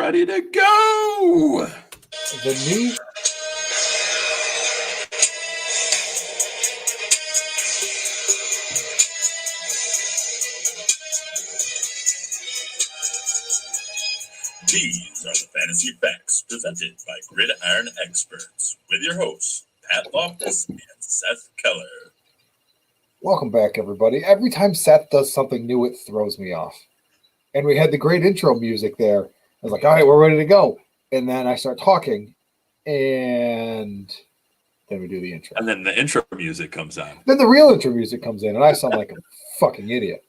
ready to go. The new These are the Fantasy Facts presented by Gridiron Experts with your hosts, Pat Loftus and Seth Keller. Welcome back, everybody. Every time Seth does something new, it throws me off. And we had the great intro music there. I was like, all right, we're ready to go. And then I start talking, and then we do the intro. And then the intro music comes on. Then the real intro music comes in, and I sound like a fucking idiot.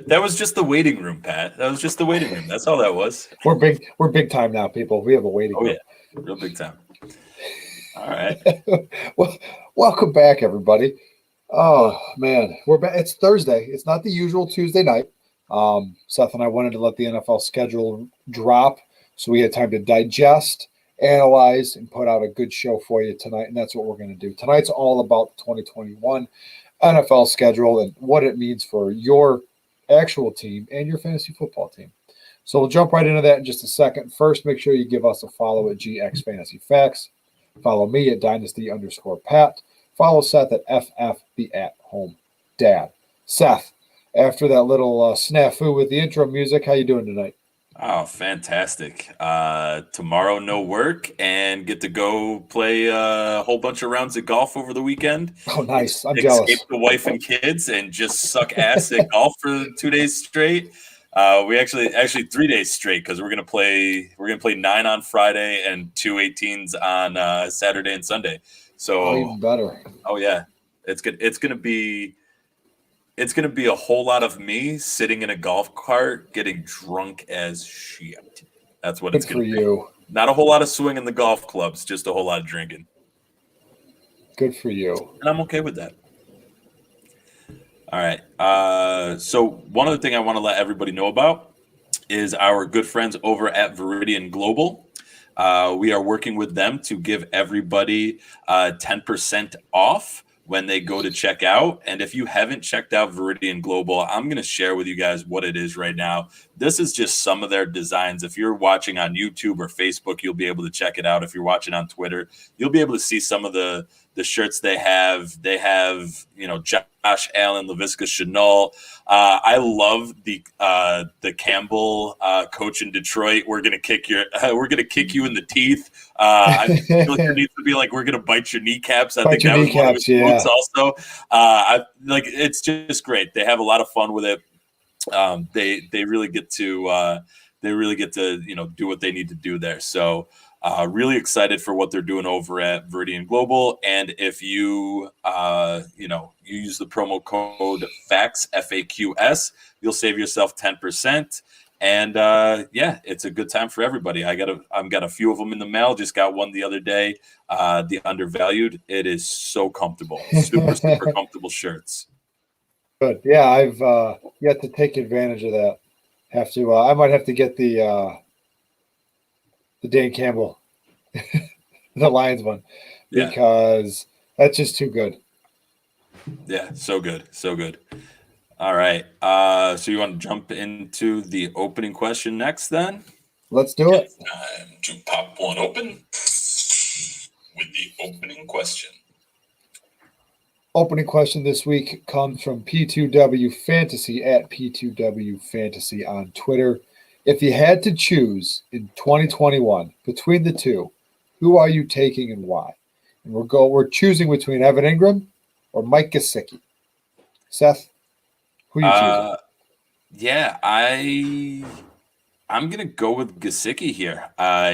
That was just the waiting room, Pat. That was just the waiting room. That's all that was. We're big time now, people. We have a waiting room. Oh, yeah. Real big time. All right. Well, welcome back, everybody. Oh, man. We're back. It's Thursday. It's not the usual Tuesday night. Seth and I wanted to let the NFL schedule drop so we had time to digest, analyze, and put out a good show for you tonight, and that's what we're going to do. Tonight's all about the 2021 NFL schedule and what it means for your actual team and your fantasy football team. So we'll jump right into that in just a second. First, make sure you give us a follow at GX Fantasy Facts. Follow me at Dynasty_Pat. Follow Seth at FF the At Home Dad. Seth, after that little snafu with the intro music, how you doing tonight? Oh, fantastic. Tomorrow, no work, and get to go play a whole bunch of rounds of golf over the weekend. Oh, nice. I'm jealous. Escape the wife and kids and just suck ass at golf for 2 days straight. We actually 3 days straight because we're gonna play 9 on Friday and 2 18s on Saturday and Sunday. So even better. Oh yeah, it's gonna be a whole lot of me sitting in a golf cart getting drunk as shit. That's what it's gonna be. Good for you. Not a whole lot of swinging the golf clubs, just a whole lot of drinking. Good for you. And I'm okay with that. All right. So one other thing I want to let everybody know about is our good friends over at Viridian Global. We are working with them to give everybody 10% off when they go to check out. And if you haven't checked out Viridian Global, I'm going to share with you guys what it is right now. This is just some of their designs. If you're watching on YouTube or Facebook, you'll be able to check it out. If you're watching on Twitter, you'll be able to see some of the shirts they have. They have, Josh Allen, LaVisca Chenault. I love the Campbell coach in Detroit. We're gonna kick you in the teeth. I feel like there needs to be like we're gonna bite your kneecaps. I think that was one of his quotes also. It's just great. They have a lot of fun with it. They really get to do what they need to do there. So. Really excited for what they're doing over at Viridian Global. And if you, you use the promo code FAQS, FAQS, you'll save yourself 10%. And it's a good time for everybody. I've got a few of them in the mail. Just got one the other day. The Undervalued. It is so comfortable. Super, super comfortable shirts. Good. Yeah, I've yet to take advantage of that. I might have to get the Dan Campbell, the Lions one, because that's just too good. Yeah, so good. So good. All right. So you want to jump into the opening question next then? Let's do it. It's time to pop one open with the opening question. Opening question this week comes from P2W Fantasy at P2W Fantasy on Twitter. If you had to choose in 2021 between the two, who are you taking and why? And we're choosing between Evan Ingram or Mike Gesicki. Seth, who are you choosing? Yeah, I'm gonna go with Gesicki here.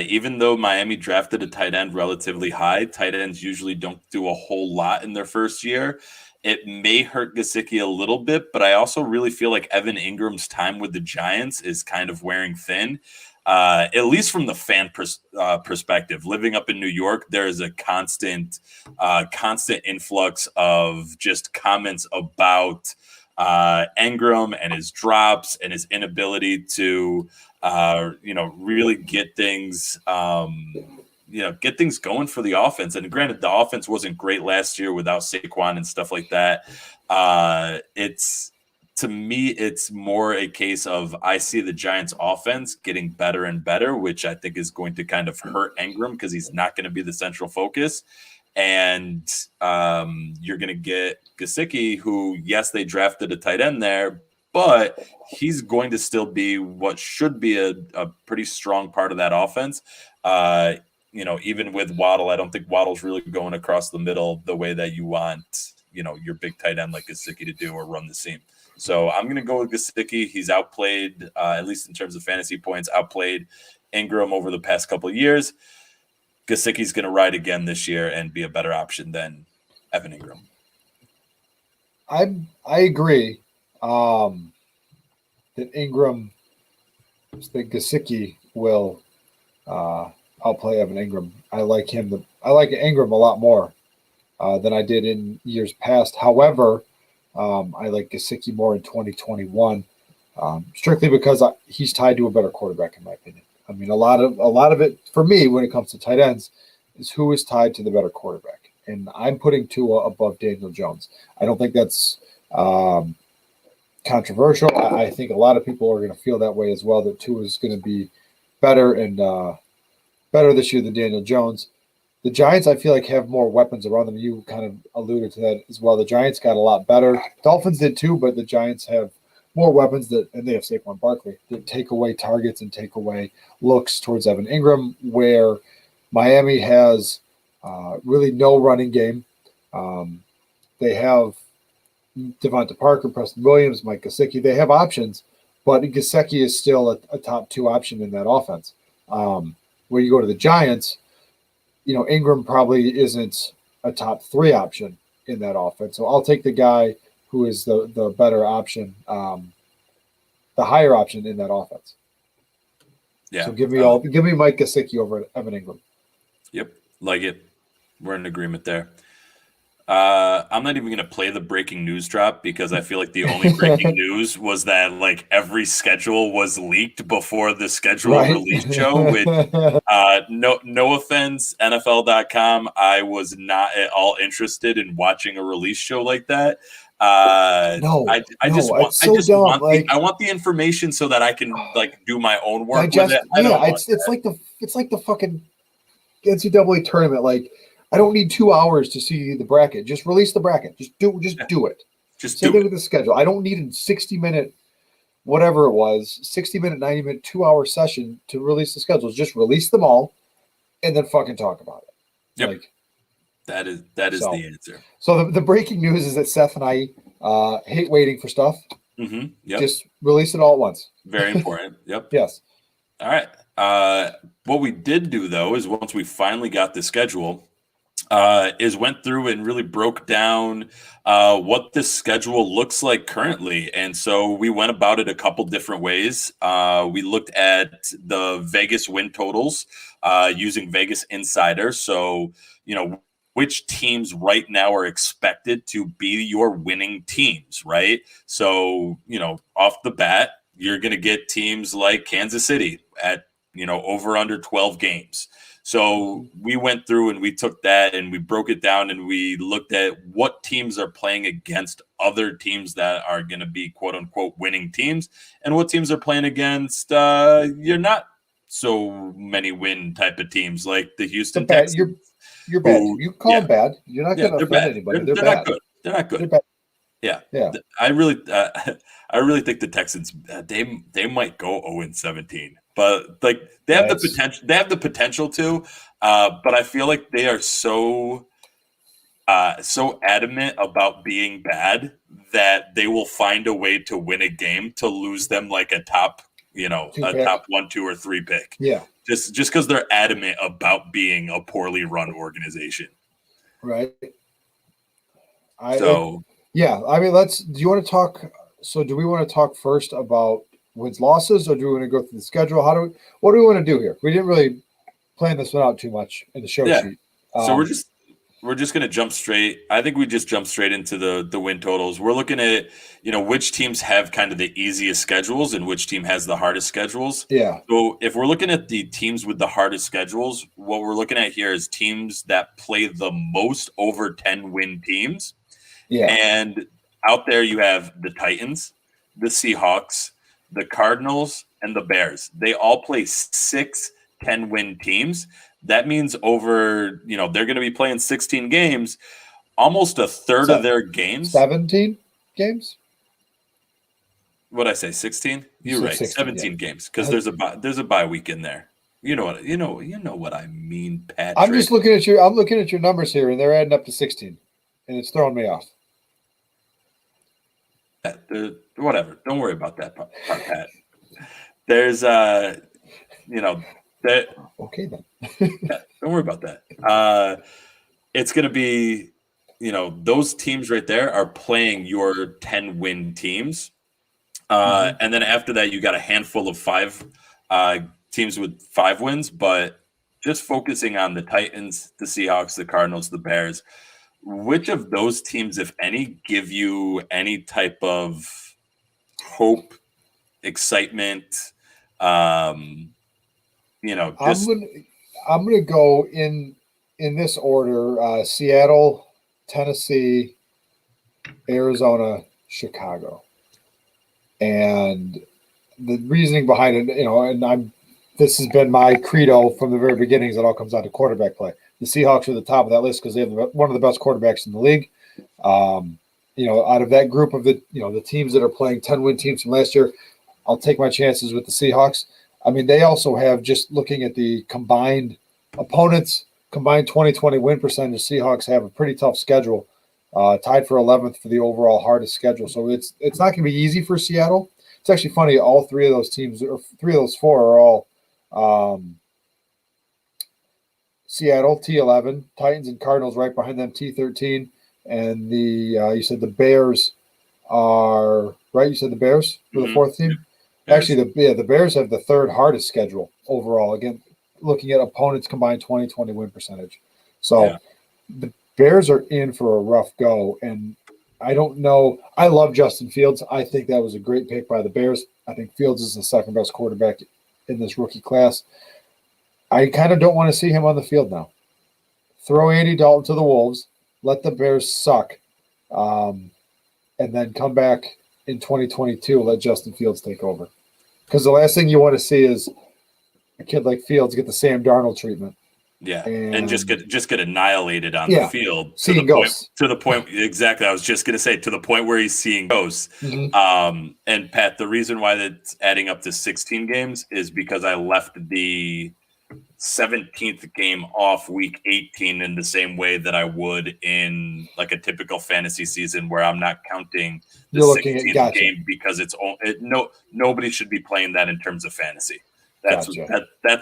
Even though Miami drafted a tight end relatively high, tight ends usually don't do a whole lot in their first year. It may hurt Gesicki a little bit, but I also really feel like Evan Ingram's time with the Giants is kind of wearing thin, at least from the fan perspective. Living up in New York, there is a constant influx of just comments about Ingram and his drops and his inability to, really get things get things going for the offense. And granted, the offense wasn't great last year without Saquon and stuff like that. to me, it's more a case of I see the Giants' offense getting better and better, which I think is going to kind of hurt Ingram because he's not going to be the central focus. And you're going to get Gesicki, who, yes, they drafted a tight end there, but he's going to still be what should be a pretty strong part of that offense. Even with Waddle, I don't think Waddle's really going across the middle the way that you want, your big tight end like Gesicki to do or run the seam. So I'm going to go with Gesicki. He's outplayed, at least in terms of fantasy points, outplayed Ingram over the past couple of years. Gesicki's going to ride again this year and be a better option than Evan Ingram. I agree that Ingram, that Gesicki will outplay Evan Ingram. I like Ingram a lot more than I did in years past. However, I like Gesicki more in 2021, strictly because he's tied to a better quarterback, in my opinion. I mean, a lot of it for me when it comes to tight ends is who is tied to the better quarterback, and I'm putting Tua above Daniel Jones. I don't think that's controversial. I think a lot of people are going to feel that way as well. That Tua is going to be better and better this year than Daniel Jones. The Giants, I feel like, have more weapons around them. You kind of alluded to that as well. The Giants got a lot better. Dolphins did too, but the Giants have more weapons and they have Saquon Barkley that take away targets and take away looks towards Evan Ingram, where Miami has really no running game. They have Devonta Parker, Preston Williams, Mike Gesicki. They have options, but Gesicki is still a top 2 option in that offense. Where you go to the Giants, Ingram probably isn't a top 3 option in that offense. So I'll take the guy who is the better option, the higher option in that offense. Yeah. So give me Mike Gesicki over Evan Ingram. Yep, like it. We're in agreement there. I'm not even going to play the breaking news drop because I feel like the only breaking news was that like every schedule was leaked before the schedule release show. Which, no offense, NFL.com, I was not at all interested in watching a release show like that. I want the information so that I can like do my own work with it. It's like the fucking NCAA tournament. Like, I don't need 2 hours to see the bracket. Just release the bracket. Just do it. Same thing with the schedule. I don't need a 60-minute, whatever it was, 60-minute, 90-minute, 2-hour session to release the schedules. Just release them all, and then fucking talk about it. Yep. Like, that is the answer. So the breaking news is that Seth and I hate waiting for stuff. Mm-hmm. Yep. Just release it all at once. Very important. Yep. Yes. All right. What we did do though is once we finally got the schedule. Is went through and really broke down what the schedule looks like currently. And so we went about it a couple different ways. We looked at the Vegas win totals using Vegas Insider. So, which teams right now are expected to be your winning teams, right? So, off the bat, you're going to get teams like Kansas City at, over under 12 games. So we went through and we took that and we broke it down and we looked at what teams are playing against other teams that are going to be quote unquote winning teams and what teams are playing against you're not so many win type of teams like the Houston Texans. You're bad. You call them bad. You're not going to offend anybody. They're bad. Not good. They're not good. They're bad. Yeah. I really think the Texans they might go 0-17. But like they have the potential. They have the potential to, but I feel like they are so adamant about being bad that they will find a way to win a game to lose them like a top, top 1, 2, or 3 pick. Yeah, just because they're adamant about being a poorly run organization. Right. I mean, do you want to talk? So, do we want to talk first about wins, losses, or do we want to go through the schedule? What do we want to do here? We didn't really plan this one out too much in the show sheet. So we're just going to jump straight. I think we just jump straight into the win totals. We're looking at, which teams have kind of the easiest schedules and which team has the hardest schedules. Yeah. So if we're looking at the teams with the hardest schedules, what we're looking at here is teams that play the most over 10 win teams. Yeah. And out there you have the Titans. the Seahawks, the Cardinals, and the Bears. They all play 6 10-win teams. That means over, they're going to be playing 16 games. Almost a third of their games. 17 games? What'd I say? 16? You're right. 16, 17 games because there's a bye week in there. You know what I mean, Patrick. I'm just looking at I'm looking at your numbers here, and they're adding up to 16, and it's throwing me off. Whatever. Don't worry about that part, Pat. There's Okay then. yeah, don't worry about that. It's going to be, those teams right there are playing your 10-win teams. And then after that, you got a handful of 5 teams with 5 wins, but just focusing on the Titans, the Seahawks, the Cardinals, the Bears, which of those teams, if any, give you any type of hope, excitement? I'm gonna go in this order: Seattle, Tennessee, Arizona, Chicago. And the reasoning behind it, this has been my credo from the very beginning, is it all comes down to quarterback play. The Seahawks are at the top of that list because they have one of the best quarterbacks in the league. Out of that group of the teams that are playing 10-win teams from last year, I'll take my chances with the Seahawks. I mean, they also have, just looking at the combined opponents, combined 2020 win percentage, Seahawks have a pretty tough schedule, tied for 11th for the overall hardest schedule. So it's not going to be easy for Seattle. It's actually funny, all 3 of those teams, or 3 of those 4 are all Seattle, T11, Titans and Cardinals right behind them, T13, and you said the Bears are, right? You said the Bears for the 4th team? Bears. Actually, the Bears have the 3rd hardest schedule overall, again, looking at opponents combined 2020 win percentage. So the Bears are in for a rough go, and I don't know. I love Justin Fields. I think that was a great pick by the Bears. I think Fields is the 2nd best quarterback in this rookie class. I kind of don't want to see him on the field now. Throw Andy Dalton to the Wolves, let the Bears suck, and then come back in 2022, let Justin Fields take over. Because the last thing you want to see is a kid like Fields get the Sam Darnold treatment. Yeah, and just get annihilated on the field to the point. Exactly, I was just going to say, to the point where he's seeing ghosts. And Pat, the reason why that's adding up to 16 games is because I left the 17th game off week 18 in the same way that I would in like a typical fantasy season, where I'm not counting the 16th game because nobody should be playing that in terms of fantasy. That's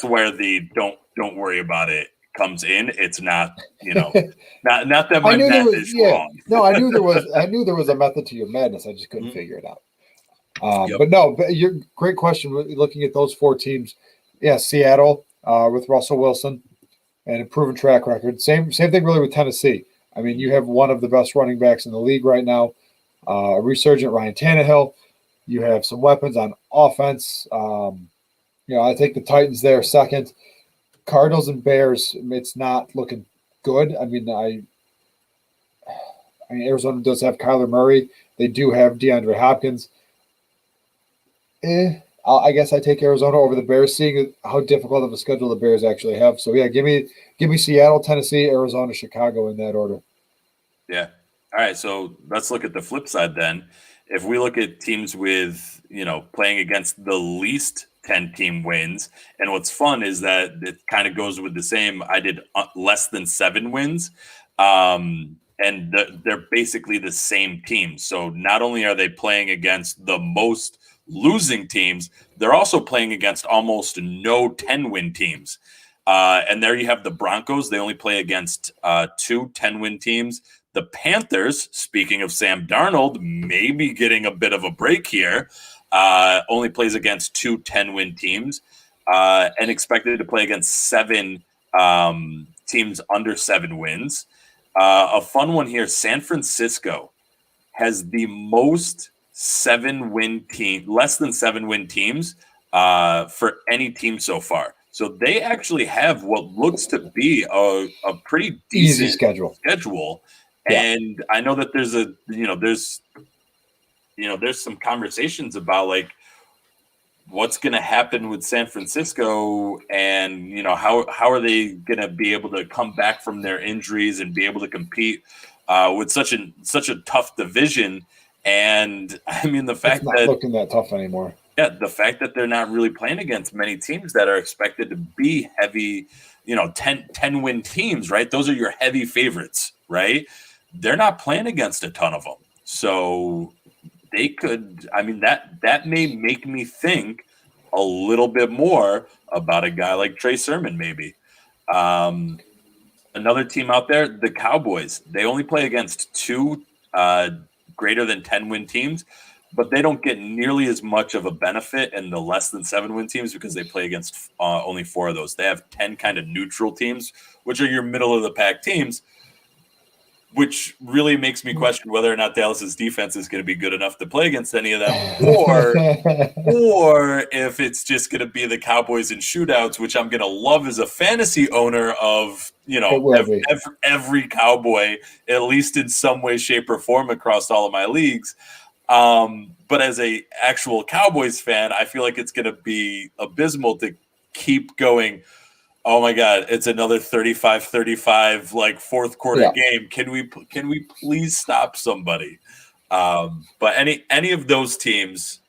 where the don't worry about it comes in. It's not, not that my math is wrong. No, I knew there was a method to your madness. I just couldn't figure it out. But your great question. Looking at those 4 teams, Seattle with Russell Wilson and a proven track record. Same thing really with Tennessee. I mean, you have one of the best running backs in the league right now. A resurgent Ryan Tannehill. You have some weapons on offense. I think the Titans there 2nd. Cardinals and Bears, it's not looking good. I mean, Arizona does have Kyler Murray. They do have DeAndre Hopkins. I guess I take Arizona over the Bears, seeing how difficult of a schedule the Bears actually have. So give me Seattle, Tennessee, Arizona, Chicago in that order. Yeah. All right. So let's look at the flip side then. If we look at teams with, playing against the least 10-team wins, and what's fun is that it kind of goes with the same. I did less than 7 wins, and they're basically the same team. So not only are they playing against the most losing teams, they're also playing against almost no 10-win teams. And there you have the Broncos. They only play against 2 10-win teams. The Panthers, speaking of Sam Darnold, maybe getting a bit of a break here, only plays against 2 10-win teams, and expected to play against 7 teams under 7 wins. A fun one here, San Francisco has the most 7-win team, less than 7-win teams for any team so far. So they actually have what looks to be a pretty decent easy schedule. And I know that there's there's some conversations about like what's going to happen with San Francisco, and how are they going to be able to come back from their injuries and be able to compete with such a tough division. And I mean, the fact it's not looking that tough anymore. Yeah, the fact that they're not really playing against many teams that are expected to be heavy, 10 win teams, right? Those are your heavy favorites, right? They're not playing against a ton of them. So they could, I mean, that may make me think a little bit more about a guy like Trey Sermon, maybe. Another team out there, the Cowboys, they only play against two greater than 10 win teams, but they don't get nearly as much of a benefit in the less than 7-win teams because they play against only 4 of those. They have 10 kind of neutral teams, which are your middle of the pack teams, which really makes me question whether or not Dallas's defense is going to be good enough to play against any of them, or if it's just going to be the Cowboys in shootouts, which I'm going to love as a fantasy owner of, every Cowboy, at least in some way, shape, or form across all of my leagues. But as a actual Cowboys fan, I feel like it's going to be abysmal to keep going, oh my God, it's another 35-35 like fourth quarter game. Can we please stop somebody? But any of those teams,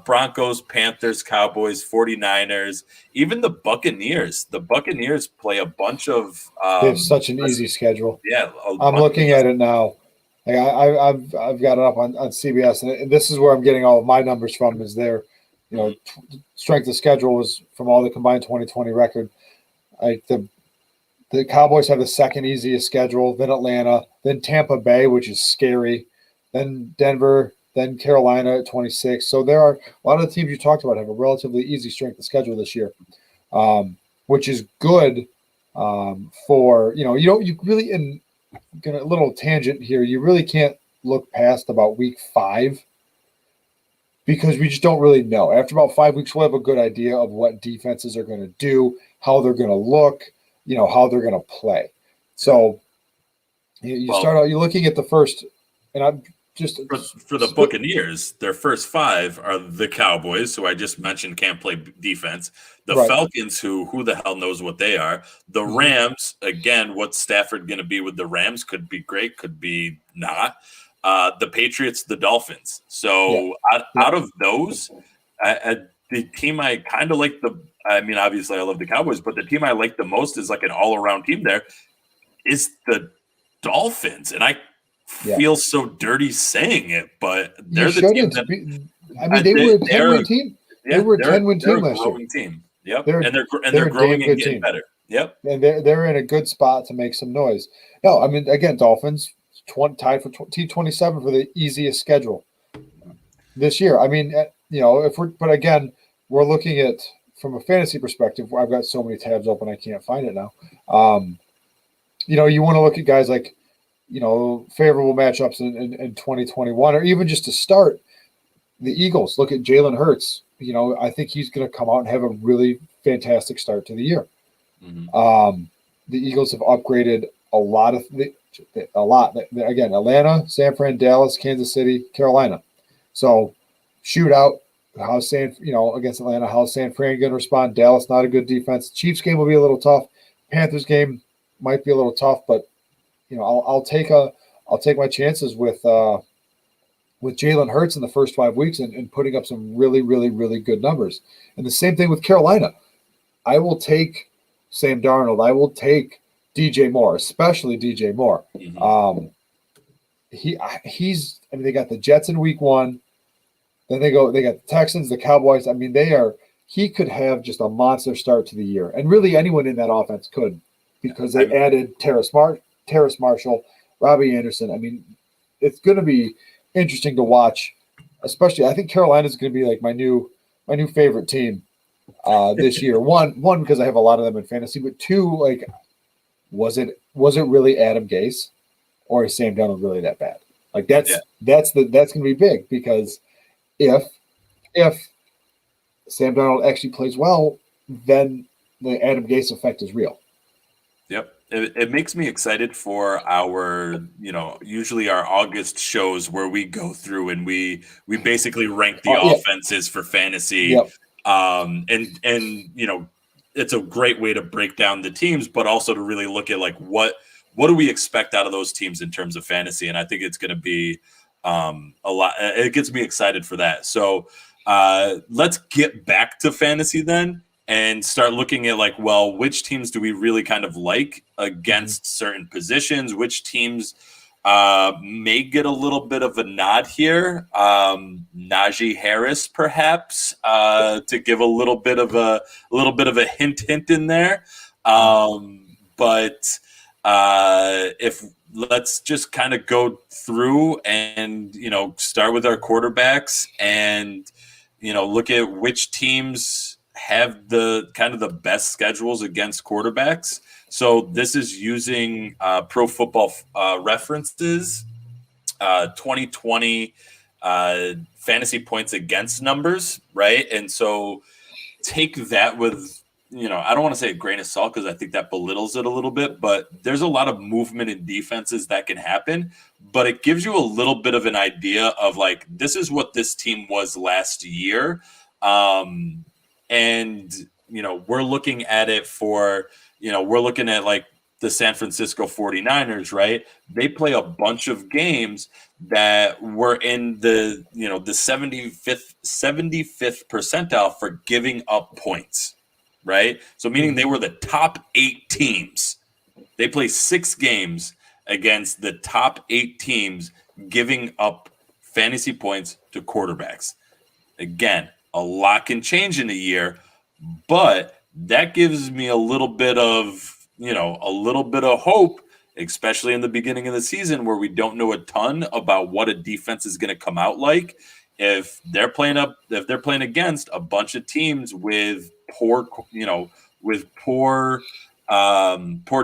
Broncos, Panthers, Cowboys, 49ers, even the Buccaneers. The Buccaneers play a bunch of they have such an easy schedule. Yeah. I'm looking at it now. Like I've got it up on CBS, and this is where I'm getting all of my numbers from. Is their, strength of schedule was from all the combined 2020 record. Like the Cowboys have the second easiest schedule, then Atlanta, then Tampa Bay, which is scary, then Denver, then Carolina at 26. So there are a lot of the teams you talked about have a relatively easy strength of schedule this year, which is good for you really in. Gonna a little tangent here. You really can't look past about week 5 because we just don't really know. After about 5 weeks, we'll have a good idea of what defenses are going to do, how they're going to look, how they're going to play. So you start out. You're looking at the first, and I'm just for the Buccaneers. Their first 5 are the Cowboys, who I just mentioned can't play defense. The Falcons, who the hell knows what they are. The Rams, again, what's Stafford going to be with the Rams? Could be great, could be not. The Patriots, the Dolphins. So out of those, the team I kind of like obviously I love the Cowboys, but the team I like the most is like an all-around team there is the Dolphins. And I feel so dirty saying it, but they're the team that they were a 10-win team. They were a 10-win team last year. Team. Yep. They're growing and getting better. Yep. And they're in a good spot to make some noise. No, I mean, again, Dolphins tied for T27 for the easiest schedule this year. I mean, but again, we're looking at from a fantasy perspective. I've got so many tabs open, I can't find it now. You want to look at guys like, favorable matchups in 2021, or even just to start the Eagles. Look at Jalen Hurts. I think he's going to come out and have a really fantastic start to the year. Mm-hmm. The Eagles have upgraded a lot. Again, Atlanta, San Fran, Dallas, Kansas City, Carolina. So shootout. How's against Atlanta? How's San Fran going to respond? Dallas, not a good defense. Chiefs game will be a little tough. Panthers game might be a little tough, but I'll take my chances with Jalen Hurts in the first 5 weeks and putting up some really, really, really good numbers. And the same thing with Carolina. I will take Sam Darnold. I will take DJ Moore, especially DJ Moore. Mm-hmm. They got the Jets in week 1. Then they got the Texans, the Cowboys. I mean, he could have just a monster start to the year. And really anyone in that offense could, because they added Terrace Marshall, Robbie Anderson. I mean, it's going to be interesting to watch, especially I think Carolina's going to be like my new favorite team this year. One because I have a lot of them in fantasy, but 2, like, was it really Adam Gase, or is Sam Darnold really that bad? Like that's going to be big, because if Sam Darnold actually plays well, then the Adam Gase effect is real. Yep. it makes me excited for our, usually our August shows where we go through and we basically rank the Yeah. offenses for fantasy. Yep. And it's a great way to break down the teams, but also to really look at like what do we expect out of those teams in terms of fantasy. And I think it's going to be a lot. It gets me excited for that. So let's get back to fantasy then and start looking at like, well, which teams do we really kind of like against certain positions? Which teams may get a little bit of a nod here? Najee Harris, perhaps, to give a little bit of a hint in there. But if let's just kind of go through and start with our quarterbacks and look at which teams have the kind of the best schedules against quarterbacks. So this is using Pro Football References 2020 fantasy points against numbers, right? And so take that with, I don't want to say a grain of salt because I think that belittles it a little bit, but there's a lot of movement in defenses that can happen. But it gives you a little bit of an idea of like, this is what this team was last year. And, we're looking at it for, we're looking at like the San Francisco 49ers, right? They play a bunch of games that were in the, the 75th percentile for giving up points, right? So meaning they were the top 8 teams. They play 6 games against the top 8 teams giving up fantasy points to quarterbacks. Again, a lot can change in a year, but that gives me a little bit of hope, especially in the beginning of the season where we don't know a ton about what a defense is going to come out like. If they're playing against a bunch of teams with poor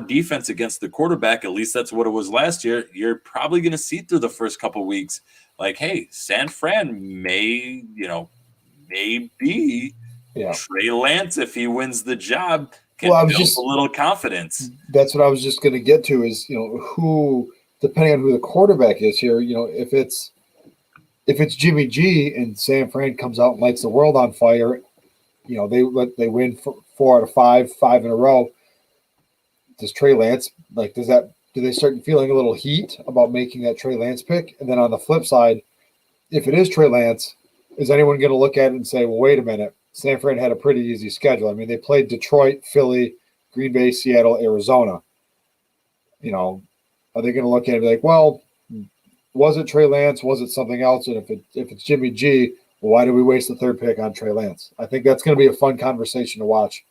defense against the quarterback, at least that's what it was last year, you're probably going to see through the first couple of weeks, like, hey, San Fran may be Trey Lance if he wins the job. Can build a little confidence. That's what I was just going to get to is, who, depending on who the quarterback is here, if it's Jimmy G and San Fran comes out and lights the world on fire, they win 4 out of 5 in a row. Does Trey Lance, do they start feeling a little heat about making that Trey Lance pick? And then on the flip side, if it is Trey Lance, is anyone going to look at it and say, well, wait a minute, San Fran had a pretty easy schedule. I mean, they played Detroit, Philly, Green Bay, Seattle, Arizona. Are they going to look at it and be like, well, was it Trey Lance? Was it something else? And if it's Jimmy G, well, why did we waste the 3rd pick on Trey Lance? I think that's going to be a fun conversation to watch.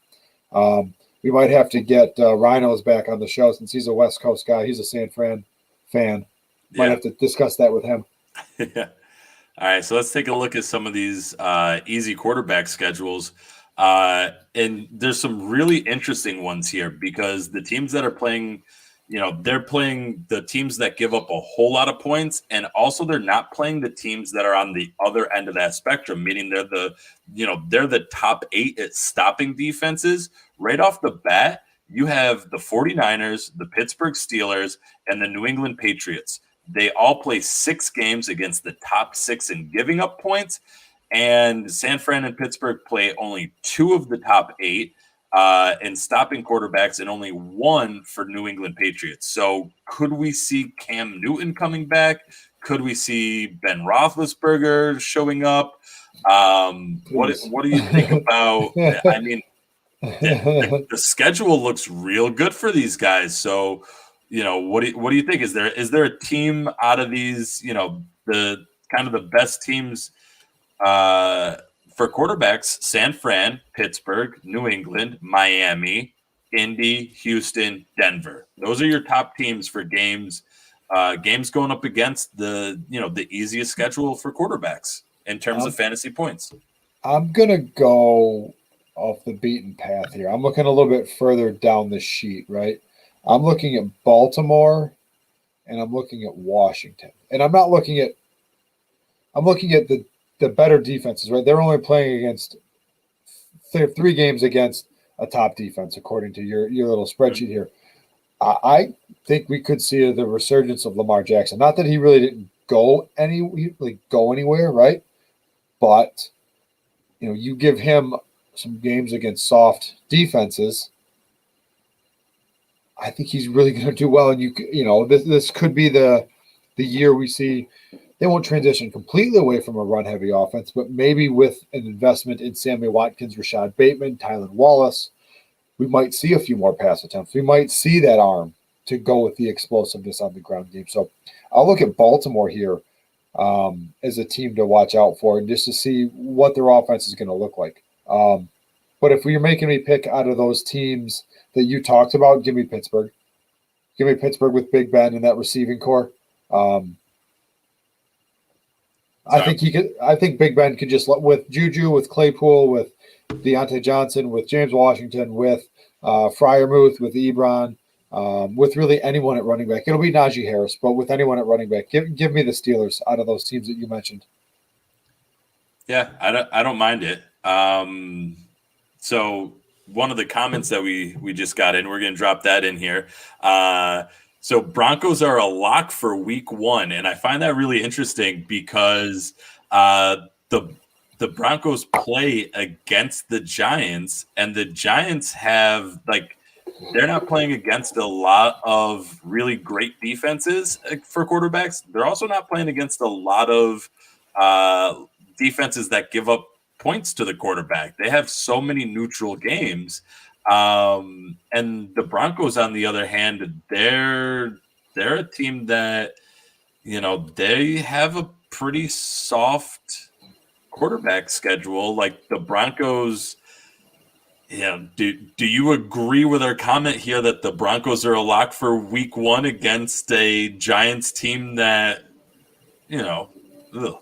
We might have to get Rhinos back on the show since he's a West Coast guy. He's a San Fran fan. Might have to discuss that with him. Yeah. All right, so let's take a look at some of these easy quarterback schedules. And there's some really interesting ones here because the teams that are playing, they're playing the teams that give up a whole lot of points, and also they're not playing the teams that are on the other end of that spectrum, meaning they're the top 8 at stopping defenses. Right off the bat, you have the 49ers, the Pittsburgh Steelers, and the New England Patriots. They all play 6 games against the top 6 in giving up points, and San Fran and Pittsburgh play only 2 of the top 8 in stopping quarterbacks and only 1 for New England Patriots. So could we see Cam Newton coming back? Could we see Ben Roethlisberger showing up? What do you think about – I mean, the schedule looks real good for these guys. So – what do you think? Is there a team out of these, the kind of the best teams for quarterbacks? San Fran, Pittsburgh, New England, Miami, Indy, Houston, Denver. Those are your top teams for games going up against the easiest schedule for quarterbacks in terms of fantasy points. I'm gonna go off the beaten path here. I'm looking a little bit further down the sheet, right? I'm looking at Baltimore and I'm looking at Washington. And I'm looking at the better defenses, right? They're only playing against 3 games against a top defense, according to your little spreadsheet here. I think we could see the resurgence of Lamar Jackson. Not that he really didn't go anywhere, right? But you give him some games against soft defenses. I think he's really going to do well. And this could be the year we see they won't transition completely away from a run heavy offense, but maybe with an investment in Sammy Watkins, Rashad Bateman, Tylan Wallace, we might see a few more pass attempts. We might see that arm to go with the explosiveness on the ground game. So I'll look at Baltimore here as a team to watch out for, and just to see what their offense is going to look like. But if you're making me pick out of those teams that you talked about, give me Pittsburgh. Give me Pittsburgh with Big Ben and that receiving core. I think Big Ben could just, with Juju, with Claypool, with Deontay Johnson, with James Washington, with Freiermuth, with Ebron, with really anyone at running back. It'll be Najee Harris, but with anyone at running back, give me the Steelers out of those teams that you mentioned. Yeah, I don't mind it. So one of the comments that we just got in, we're going to drop that in here. So Broncos are a lock for week 1. And I find that really interesting because the Broncos play against the Giants, and the Giants have they're not playing against a lot of really great defenses for quarterbacks. They're also not playing against a lot of defenses that give up points to the quarterback. They have so many neutral games. And the Broncos, on the other hand, they're a team that, they have a pretty soft quarterback schedule. Like the Broncos, do you agree with our comment here that the Broncos are a lock for week 1 against a Giants team that, ugh.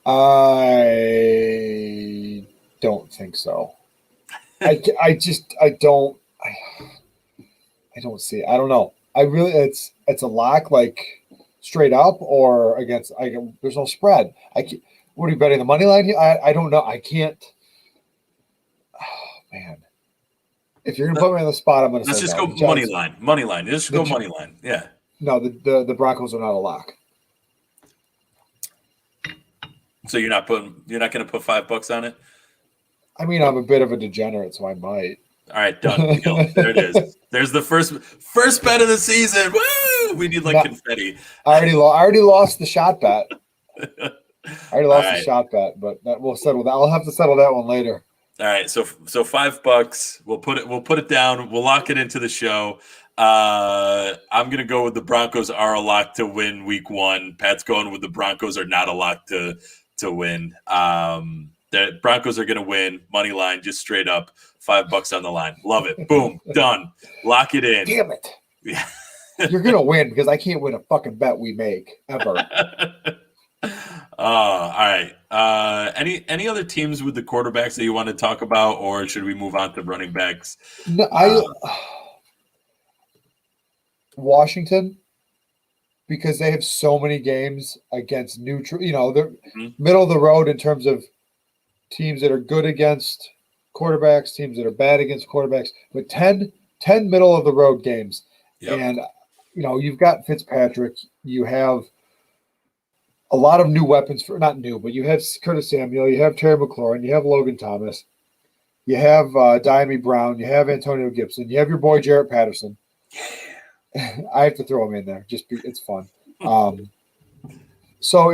I don't think so. I don't see it. I don't know. I really, it's a lock, like straight up or against. There's no spread. What are you betting the money line here? I don't know. I can't. Oh man, if you're gonna put me on the spot, I'm gonna let's say just no. go money line. Money line. Just go money line. Yeah. No, the Broncos are not a lock. So you're not going to put $5 on it? I mean, I'm a bit of a degenerate, so I might. All right, done. Deal. There it is. There's the first bet of the season. Woo! We need confetti. I already lost the shot bet. I already lost the shot bet, but we'll settle that. I'll have to settle that one later. All right, so $5. We'll put it down. We'll lock it into the show. I'm gonna go with the Broncos are a lock to win week 1. Pat's going with the Broncos are not a lock to win. The Broncos are gonna win money line, just straight up $5 on the line. Love it. Boom, done. Lock it in. Damn it. Yeah. You're gonna win because I can't win a fucking bet we make ever. All right. Any other teams with the quarterbacks that you want to talk about, or should we move on to running backs? No, Washington, because they have so many games against neutral. They're middle of the road in terms of teams that are good against quarterbacks, teams that are bad against quarterbacks, but 10 middle of the road games. Yep. And you've got Fitzpatrick, you have a lot of new weapons not new, but you have Curtis Samuel, you have Terry McLaurin, you have Logan Thomas, you have Diami Brown, you have Antonio Gibson, you have your boy Jarrett Patterson. I have to throw him in there. It's fun. So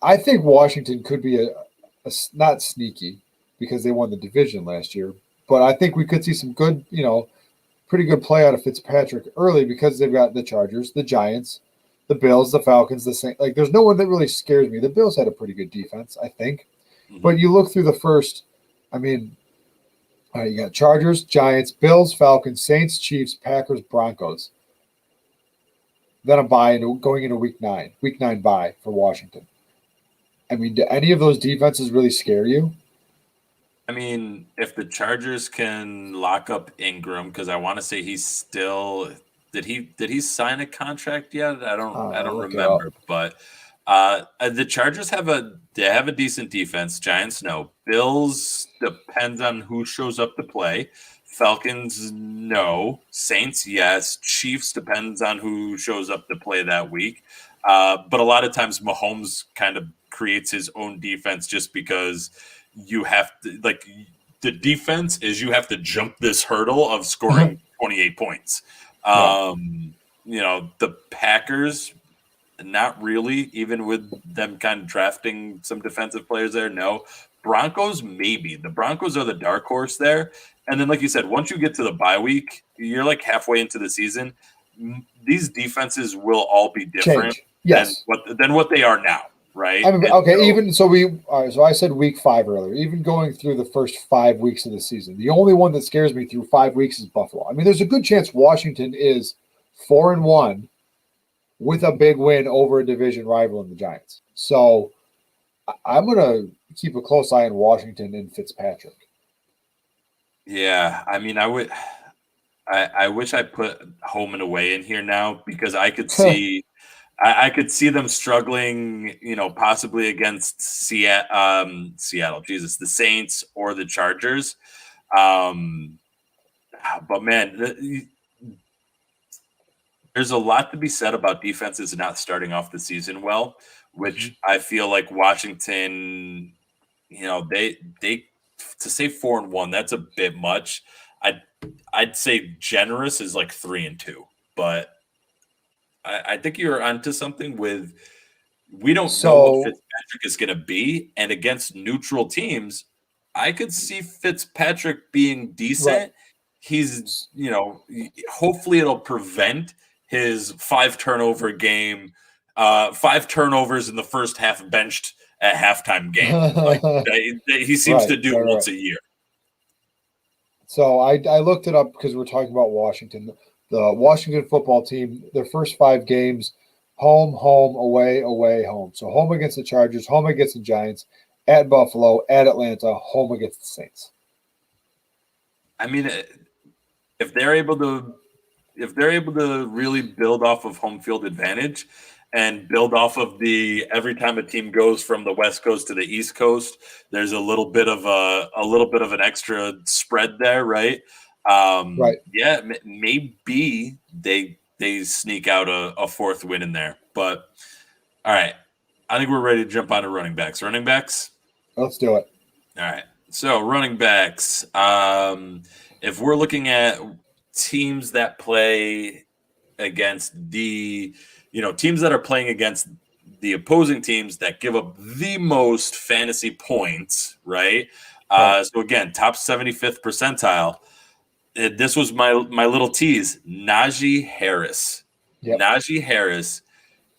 I think Washington could be a not sneaky because they won the division last year, but I think we could see some good, pretty good play out of Fitzpatrick early because they've got the Chargers, the Giants, the Bills, the Falcons, the Saints. There's no one that really scares me. The Bills had a pretty good defense, I think. Mm-hmm. But you look through the first, you got Chargers, Giants, Bills, Falcons, Saints, Chiefs, Packers, Broncos. Then a bye going into week 9 bye for Washington. Do any of those defenses really scare you? If the Chargers can lock up Ingram, because I want to say he's still did he sign a contract yet? I don't remember, but The Chargers have a decent defense. Giants, no. Bills depends on who shows up to play. Falcons, no. Saints, yes. Chiefs depends on who shows up to play that week. But a lot of times Mahomes kind of creates his own defense just because you have to, like, the defense is you have to jump this hurdle of scoring 28 points. The Packers, not really, even with them kind of drafting some defensive players there. No. Broncos, maybe. The Broncos are the dark horse there. And then, like you said, once you get to the bye week, you're like halfway into the season. These defenses will all be different than what they are now, right? So I said week 5 earlier. Even going through the first 5 weeks of the season, the only one that scares me through 5 weeks is Buffalo. I mean, there's a good chance Washington is 4-1 with a big win over a division rival in the Giants. So I'm going to keep a close eye on Washington and Fitzpatrick. Yeah, I mean, I wish I put home and away in here now because I could see I could see them struggling, possibly against Seattle, Jesus, the Saints or the Chargers. But man, there's a lot to be said about defenses not starting off the season well, which I feel like Washington, they to say 4-1, that's a bit much. I'd say generous is like 3-2, but I think you're onto something with we don't know what Fitzpatrick is going to be, and against neutral teams, I could see Fitzpatrick being decent. Right. He's, hopefully it'll prevent his 5 turnover game, 5 turnovers in the first half benched at halftime game. He seems to do once a year. So I looked it up because we're talking about Washington. The Washington football team, their first 5 games, home, away, home. So home against the Chargers, home against the Giants, at Buffalo, at Atlanta, home against the Saints. I mean, if they're able to really build off of home field advantage and build off of every time a team goes from the West Coast to the East Coast, there's a little bit of an extra spread there, right? Right. Yeah, maybe they sneak out a 4th win in there. But all right, I think we're ready to jump on to running backs. Running backs? Let's do it. All right. So running backs. If we're looking at teams that play against teams that are playing against the opposing teams that give up the most fantasy points, right? So again, top 75th percentile. This was my little tease. Najee Harris. Yep. Najee Harris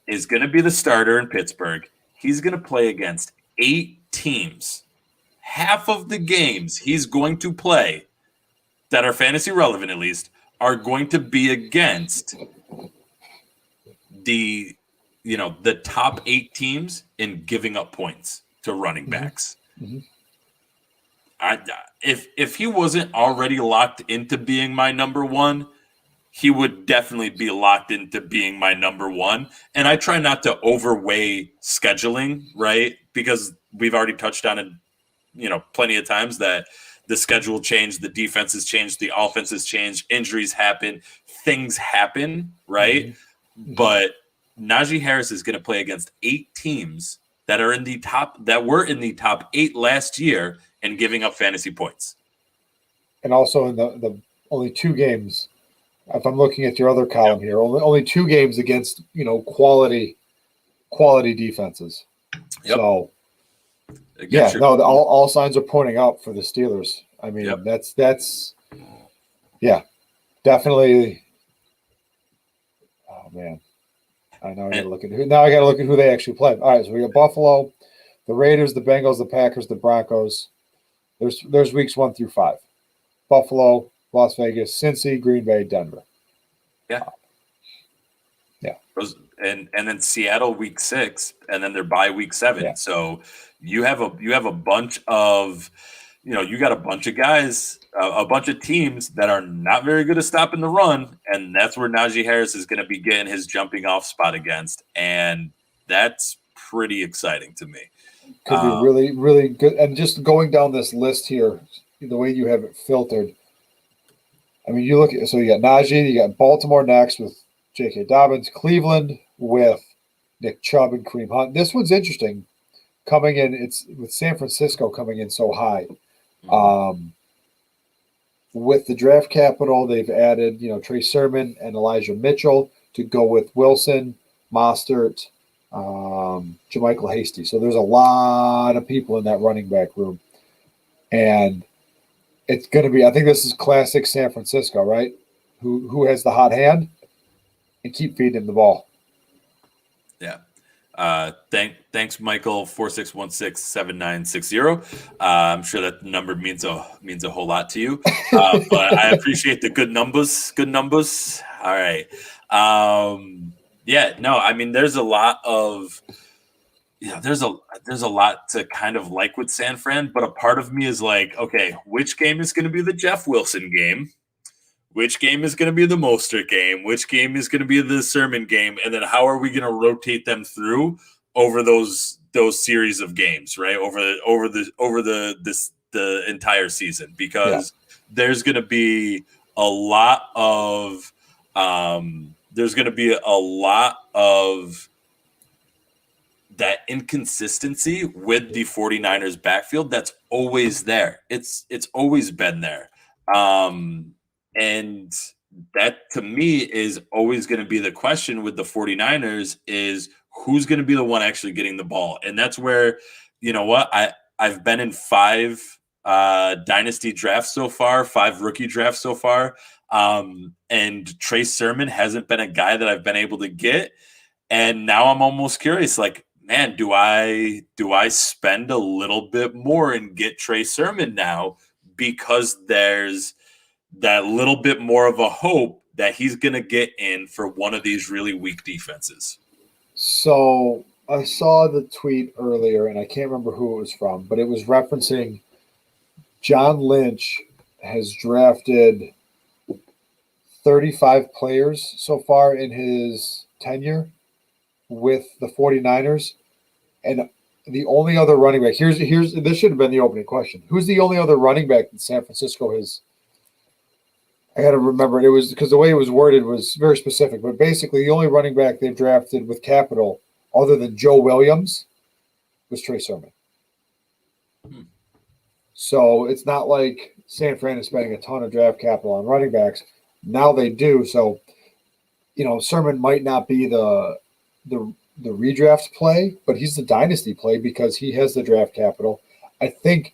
is going to be the starter in Pittsburgh. He's going to play against 8 teams. Half of the games he's going to play that are fantasy relevant, at least, are going to be against the top 8 teams in giving up points to running backs. Mm-hmm. If he wasn't already locked into being my number 1, he would definitely be locked into being my number 1. And I try not to overweigh scheduling, right? Because we've already touched on it, plenty of times that the schedule changed, the defenses changed, the offenses changed, injuries happen, things happen, right? Mm-hmm. But Najee Harris is going to play against 8 teams that were in the top 8 last year and giving up fantasy points. And also in the only 2 games, if I'm looking at your other column here, only 2 games against, quality defenses. Yep. So all signs are pointing out for the Steelers. I mean, that's definitely. Oh man, I got to look at who they actually play. All right, so we got Buffalo, the Raiders, the Bengals, the Packers, the Broncos. There's weeks 1 through 5. Buffalo, Las Vegas, Cincy, Green Bay, Denver. Yeah. And then Seattle week 6, and then they're bye week 7. Yeah. So you have a bunch of, you got a bunch of guys, a bunch of teams that are not very good at stopping the run, and that's where Najee Harris is going to be getting his jumping off spot against, and that's pretty exciting to me. Could be really, really good. And just going down this list here, the way you have it filtered, I mean, you look at, so you got Najee, you got Baltimore next with J.K. Dobbins, Cleveland with Nick Chubb and Kareem Hunt. This one's interesting coming in. It's with San Francisco coming in so high. With the draft capital, they've added, Trey Sermon and Elijah Mitchell to go with Wilson, Mostert, Jermichael Hasty. So there's a lot of people in that running back room. And it's going to be, I think this is classic San Francisco, right? Who has the hot hand and keep feeding him the ball. Yeah. Thanks, Michael, 46167960. I'm sure that number means a whole lot to you. But I appreciate the good numbers. Good numbers. All right. I mean, there's a lot of there's a lot to kind of like with San Fran, but a part of me is like, okay, which game is going to be the Jeff Wilson game? Which game is going to be the Mostert game? Which game is going to be the Sermon game? And then how are we going to rotate them through over those series of games, right? Over the entire season, because there's going to be a lot of that inconsistency with the 49ers backfield that's always there. It's always been there. And that, to me, is always going to be the question with the 49ers is who's going to be the one actually getting the ball. And that's where, I've been in 5 dynasty drafts so far, 5 rookie drafts so far. And Trey Sermon hasn't been a guy that I've been able to get. And now I'm almost curious, like, man, do I spend a little bit more and get Trey Sermon now because there's that little bit more of a hope that he's going to get in for one of these really weak defenses? So I saw the tweet earlier, and I can't remember who it was from, but it was referencing John Lynch has drafted 35 players so far in his tenure with the 49ers. And the only other running back, here's this should have been the opening question. Who's the only other running back that San Francisco has? I got to remember it was because the way it was worded was very specific, but basically the only running back they've drafted with capital other than Joe Williams was Trey Sermon. So it's not like San Fran is spending a ton of draft capital on running backs. Now they do. So, Sermon might not be the redraft play, but he's the dynasty play because he has the draft capital. I think,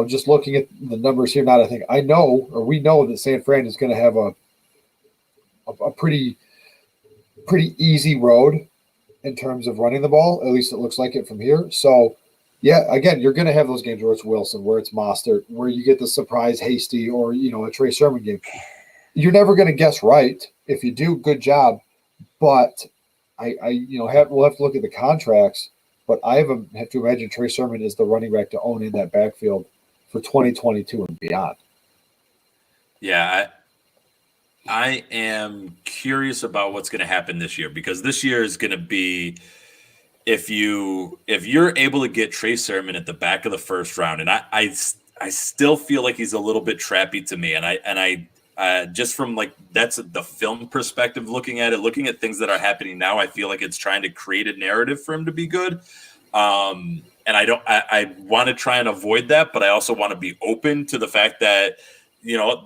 just looking at the numbers here, we know that San Fran is going to have a pretty easy road in terms of running the ball. At least it looks like it from here. So, yeah, again, you're going to have those games where it's Wilson, where it's Mostert, where you get the surprise Hasty or, a Trey Sermon game. You're never going to guess right. If you do, good job. But we'll have to look at the contracts. But I have to imagine Trey Sermon is the running back to own in that backfield for 2022 and beyond. Yeah, I am curious about what's going to happen this year, because this year is going to be if you're able to get Trey Sermon at the back of the first round, and I still feel like he's a little bit trappy to me, and I just from like that's the film perspective, looking at things that are happening now, I feel like it's trying to create a narrative for him to be good. And I want to try and avoid that, but I also want to be open to the fact that,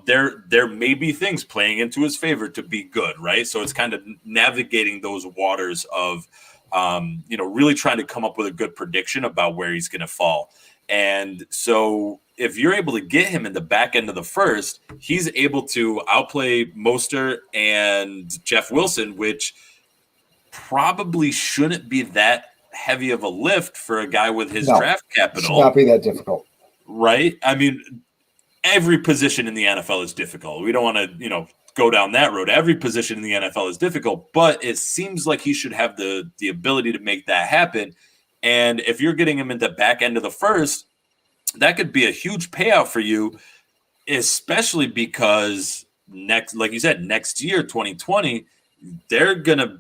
there may be things playing into his favor to be good, right? So it's kind of navigating those waters of, really trying to come up with a good prediction about where he's going to fall. And so if you're able to get him in the back end of the first, he's able to outplay Mostert and Jeff Wilson, which probably shouldn't be that heavy of a lift for a guy with his draft capital. Should not be that difficult. Right? I mean, every position in the NFL is difficult. We don't want to, go down that road. Every position in the NFL is difficult, but it seems like he should have the ability to make that happen. And if you're getting him in the back end of the first, that could be a huge payout for you, especially because next year, 2020, they're gonna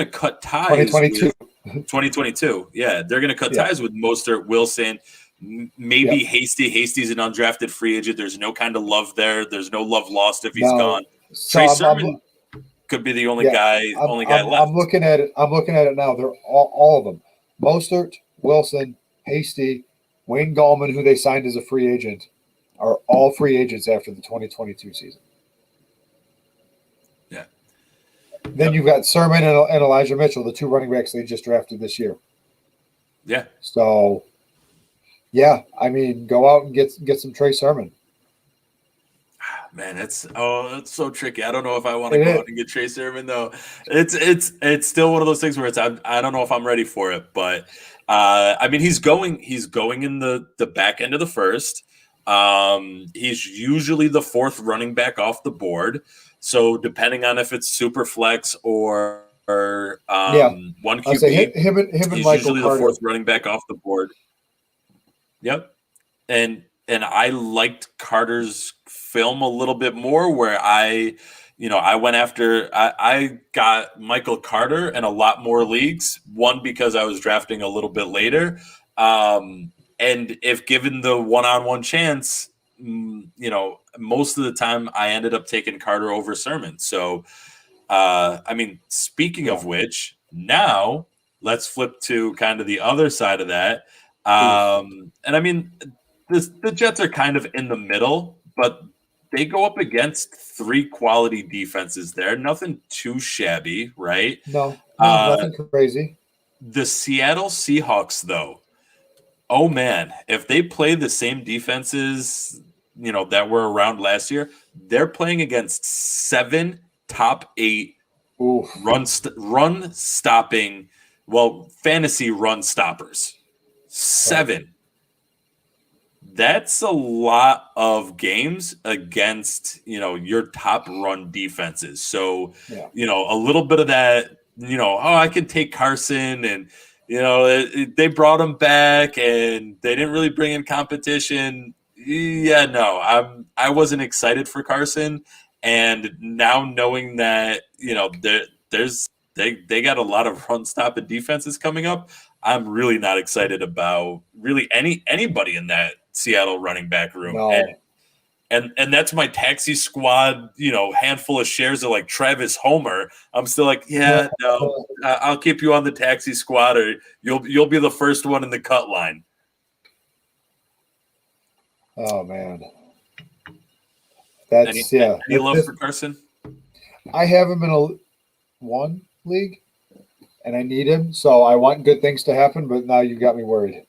cut ties. 2022. 2022. Yeah, they're going to cut Yeah. ties with Mostert, Wilson, maybe Hasty. Hasty's an undrafted free agent. There's no kind of love there. There's no love lost if he's No. gone. So Trey I'm Sermon could be the only guy left. I'm looking at it. I'm looking at it now. They're all of them. Mostert, Wilson, Hasty, Wayne Gallman, who they signed as a free agent, are all free agents after the 2022 season. Yeah. Then you've got Sermon and Elijah Mitchell, the two running backs they just drafted this year. Yeah. So, yeah, I mean, go out and get some Trey Sermon. Man, it's so tricky. I don't know if I want to go out and get Trey Sermon though. It's still one of those things where I don't know if I'm ready for it, but I mean he's going in the back end of the first. He's usually the fourth running back off the board. So depending on if it's super flex or one QB, say him and he's Michael usually Carter. the fourth running back off the board. Yep, and I liked Carter's film a little bit more, where I went after I got Michael Carter in a lot more leagues. One, because I was drafting a little bit later, and if given the one-on-one chance, most of the time I ended up taking Carter over Sermon. So, I mean, speaking of which, now let's flip to kind of the other side of that. And I mean, the Jets are kind of in the middle, but they go up against three quality defenses there. Nothing too shabby, right? No, nothing crazy. The Seattle Seahawks, though, oh man, if they play the same defenses, that were around last year, they're playing against 7 top 8 run stopping, fantasy run stoppers. 7. Right. That's a lot of games against, your top run defenses. So, a little bit of that, I can take Carson and, they brought him back and they didn't really bring in competition. Yeah, no, I wasn't excited for Carson. And now knowing that, they got a lot of run stopping defenses coming up, I'm really not excited about really anybody in that Seattle running back room. No. And that's my taxi squad, handful of shares of like Travis Homer. I'm still like, no, I'll keep you on the taxi squad, or you'll be the first one in the cut line. Oh man, that's any love for Carson? I have him in one league, and I need him, so I want good things to happen. But now you got me worried.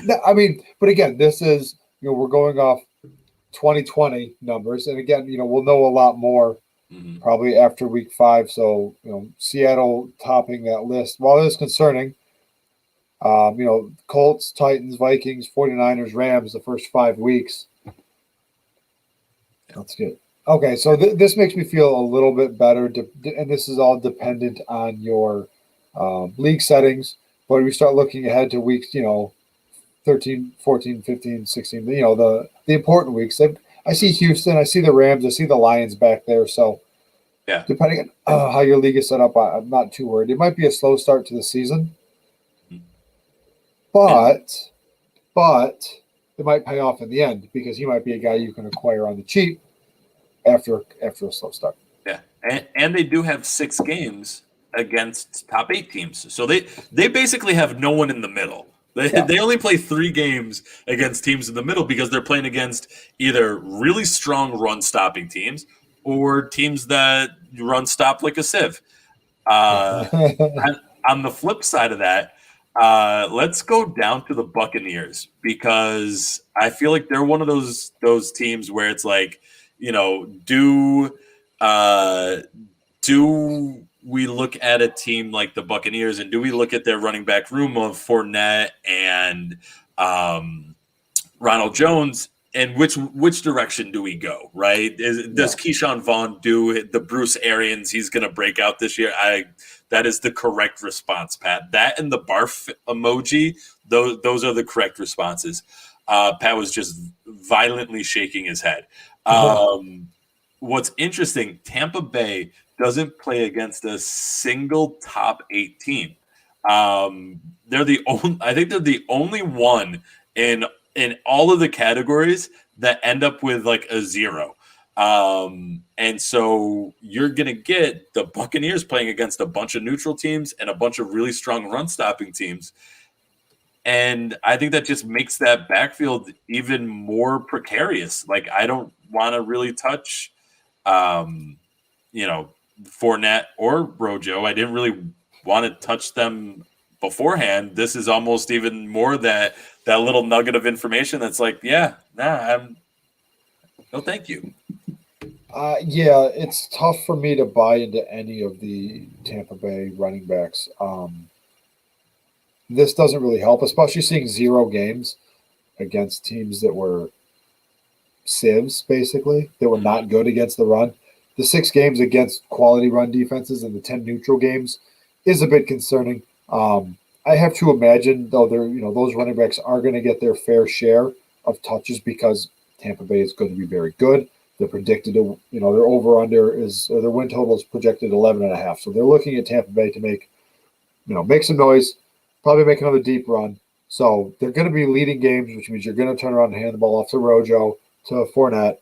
No, I mean, but again, this is we're going off 2020 numbers, and again, we'll know a lot more probably after week 5. So Seattle topping that list. While it is concerning, Colts, Titans, Vikings, 49ers, Rams, the first 5 weeks. That's good. Okay, so this makes me feel a little bit better, and this is all dependent on your league settings. But we start looking ahead to weeks, 13, 14, 15, 16, the important weeks. I see Houston, I see the Rams, I see the Lions back there. So, depending on how your league is set up, I'm not too worried. It might be a slow start to the season, but it might pay off in the end because he might be a guy you can acquire on the cheap after a slow start. Yeah, and they do have 6 games against top 8 teams, so they basically have no one in the middle. They only play 3 games against teams in the middle because they're playing against either really strong run-stopping teams or teams that run stop like a sieve. On the flip side of that, let's go down to the Buccaneers because I feel like they're one of those teams where it's like, do we look at a team like the Buccaneers and do we look at their running back room of Fournette and Ronald Jones, and which direction do we go, right? Does Keyshawn Vaughn do the Bruce Arians? He's going to break out this year. That is the correct response, Pat. That and the barf emoji, those are the correct responses. Pat was just violently shaking his head. What's interesting, Tampa Bay doesn't play against a single top 8 team. They're the only. I think they're the only one in all of the categories that end up with like a 0. And so you're going to get the Buccaneers playing against a bunch of neutral teams and a bunch of really strong run stopping teams. And I think that just makes that backfield even more precarious. Like, I don't want to really touch, Fournette or Rojo. I didn't really want to touch them beforehand. This is almost even more that little nugget of information that's like, no, thank you. Yeah, it's tough for me to buy into any of the Tampa Bay running backs. This doesn't really help, especially seeing 0 games against teams that were sieves, basically, that were not good against the run. The 6 games against quality run defenses and the 10 neutral games is a bit concerning. I have to imagine, though, those running backs are going to get their fair share of touches because Tampa Bay is going to be very good. They're predicted to, their over-under their win total is projected 11.5. So they're looking at Tampa Bay to make some noise, probably make another deep run. So they're going to be leading games, which means you're going to turn around and hand the ball off to Rojo, to Fournette,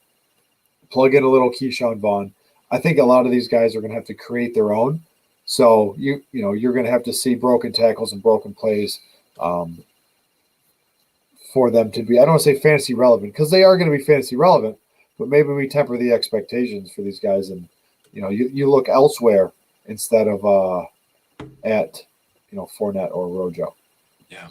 plug in a little Keyshawn Vaughn. I think a lot of these guys are going to have to create their own. So you're going to have to see broken tackles and broken plays for them to be, I don't want to say fantasy relevant, because they are going to be fantasy relevant, but maybe we temper the expectations for these guys and you look elsewhere instead of at Fournette or Rojo. Yeah.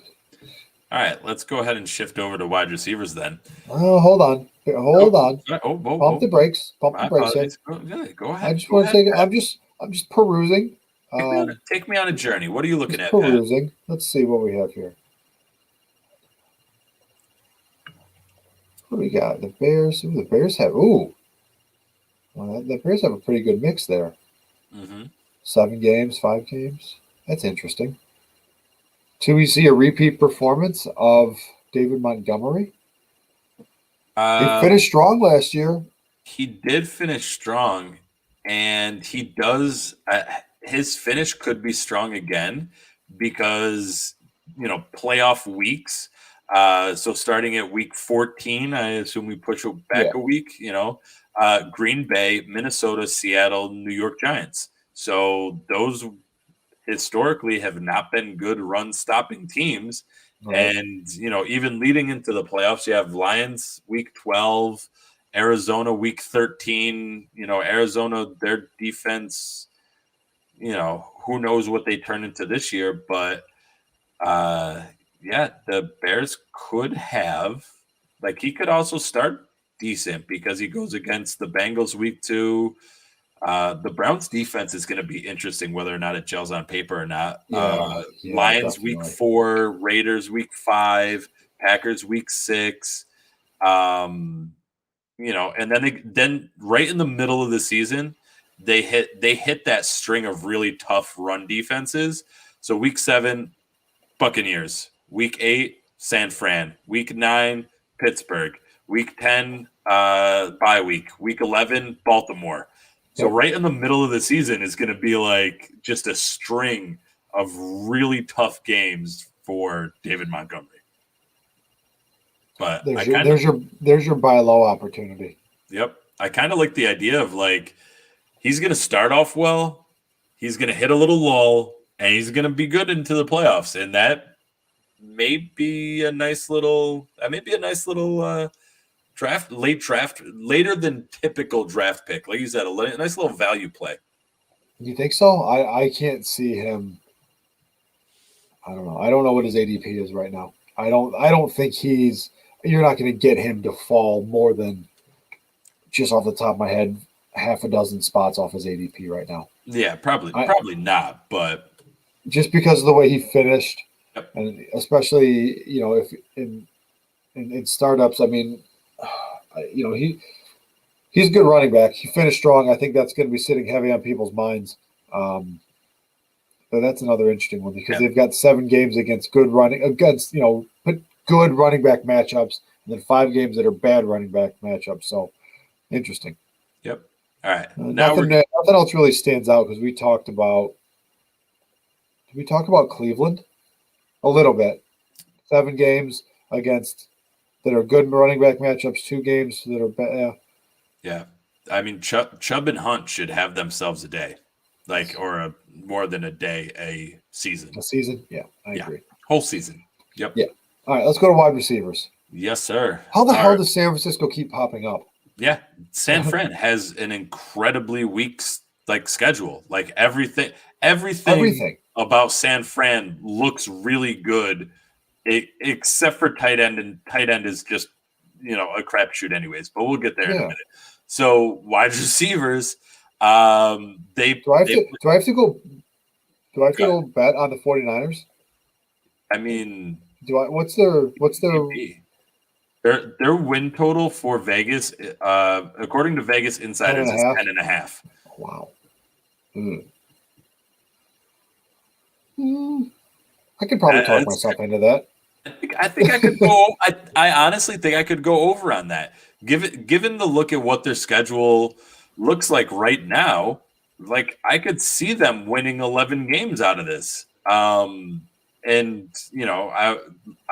All right, let's go ahead and shift over to wide receivers then. Oh, hold on. Pump the brakes. Pump the brakes. Go ahead. I just want to say I'm just perusing. Take me on a journey. What are you looking at, perusing. Pat? Let's see what we have here. What do we got? The Bears. Ooh, the Bears have. Well, the Bears have a pretty good mix there. Mm-hmm. 7 games, 5 games. That's interesting. Do we see a repeat performance of David Montgomery? He finished strong last year. He did finish strong, and he does. His finish could be strong again because playoff weeks. So starting at week 14, I assume we push it back a week. Green Bay, Minnesota, Seattle, New York Giants. So those historically have not been good run stopping teams. Right. And, even leading into the playoffs, you have Lions week 12, Arizona week 13, Arizona, their defense, who knows what they turn into this year. But, the Bears could have, he could also start decent because he goes against the Bengals week 2. The Browns defense is going to be interesting, whether or not it gels on paper or not. Lions definitely. Week 4, Raiders week 5, Packers week 6. And then right in the middle of the season, they hit that string of really tough run defenses. So week 7, Buccaneers. Week 8, San Fran. Week 9, Pittsburgh. Week 10, bye week. Week 11, Baltimore. So right in the middle of the season is going to be like just a string of really tough games for David Montgomery. But there's your buy low opportunity. Yep. I kind of like the idea of he's going to start off well, he's going to hit a little later, and he's going to be good into the playoffs, and that may be a nice little later than typical draft pick. Like you said, a nice little value play. You think so? I can't see him. I don't know. I don't know what his ADP is right now. I don't think you're not going to get him to fall more than, just off the top of my head, half a dozen spots off his ADP right now. Yeah, probably not, but just because of the way he finished, and especially, if in startups, I mean, he's a good running back. He finished strong. I think that's going to be sitting heavy on people's minds. But that's another interesting one because they've got 7 games against good running back matchups, and then 5 games that are bad running back matchups. So interesting. Yep. All right. Nothing else really stands out because we talked about. Did we talk about Cleveland? A little bit. 7 games against that are good running back matchups. 2 games that are bad. Yeah. I mean, Chubb and Hunt should have themselves a day, or more than a day, a season. A season? Yeah, I agree. Whole season. Yep. Yeah. All right, let's go to wide receivers. Yes, sir. How the hell does San Francisco keep popping up? Yeah, San Fran has an incredibly weak schedule. Like everything about San Fran looks really good, except for tight end, and tight end is just a crapshoot anyways. But we'll get there in a minute. So wide receivers, do I have to go bet on the 49ers? I mean, what's their their win total for Vegas, according to Vegas Insiders, is 10.5. Wow. I could probably talk myself into that. I think I could go. I honestly think I could go over on that. Given the look at what their schedule looks like right now, like I could see them winning 11 games out of this. And I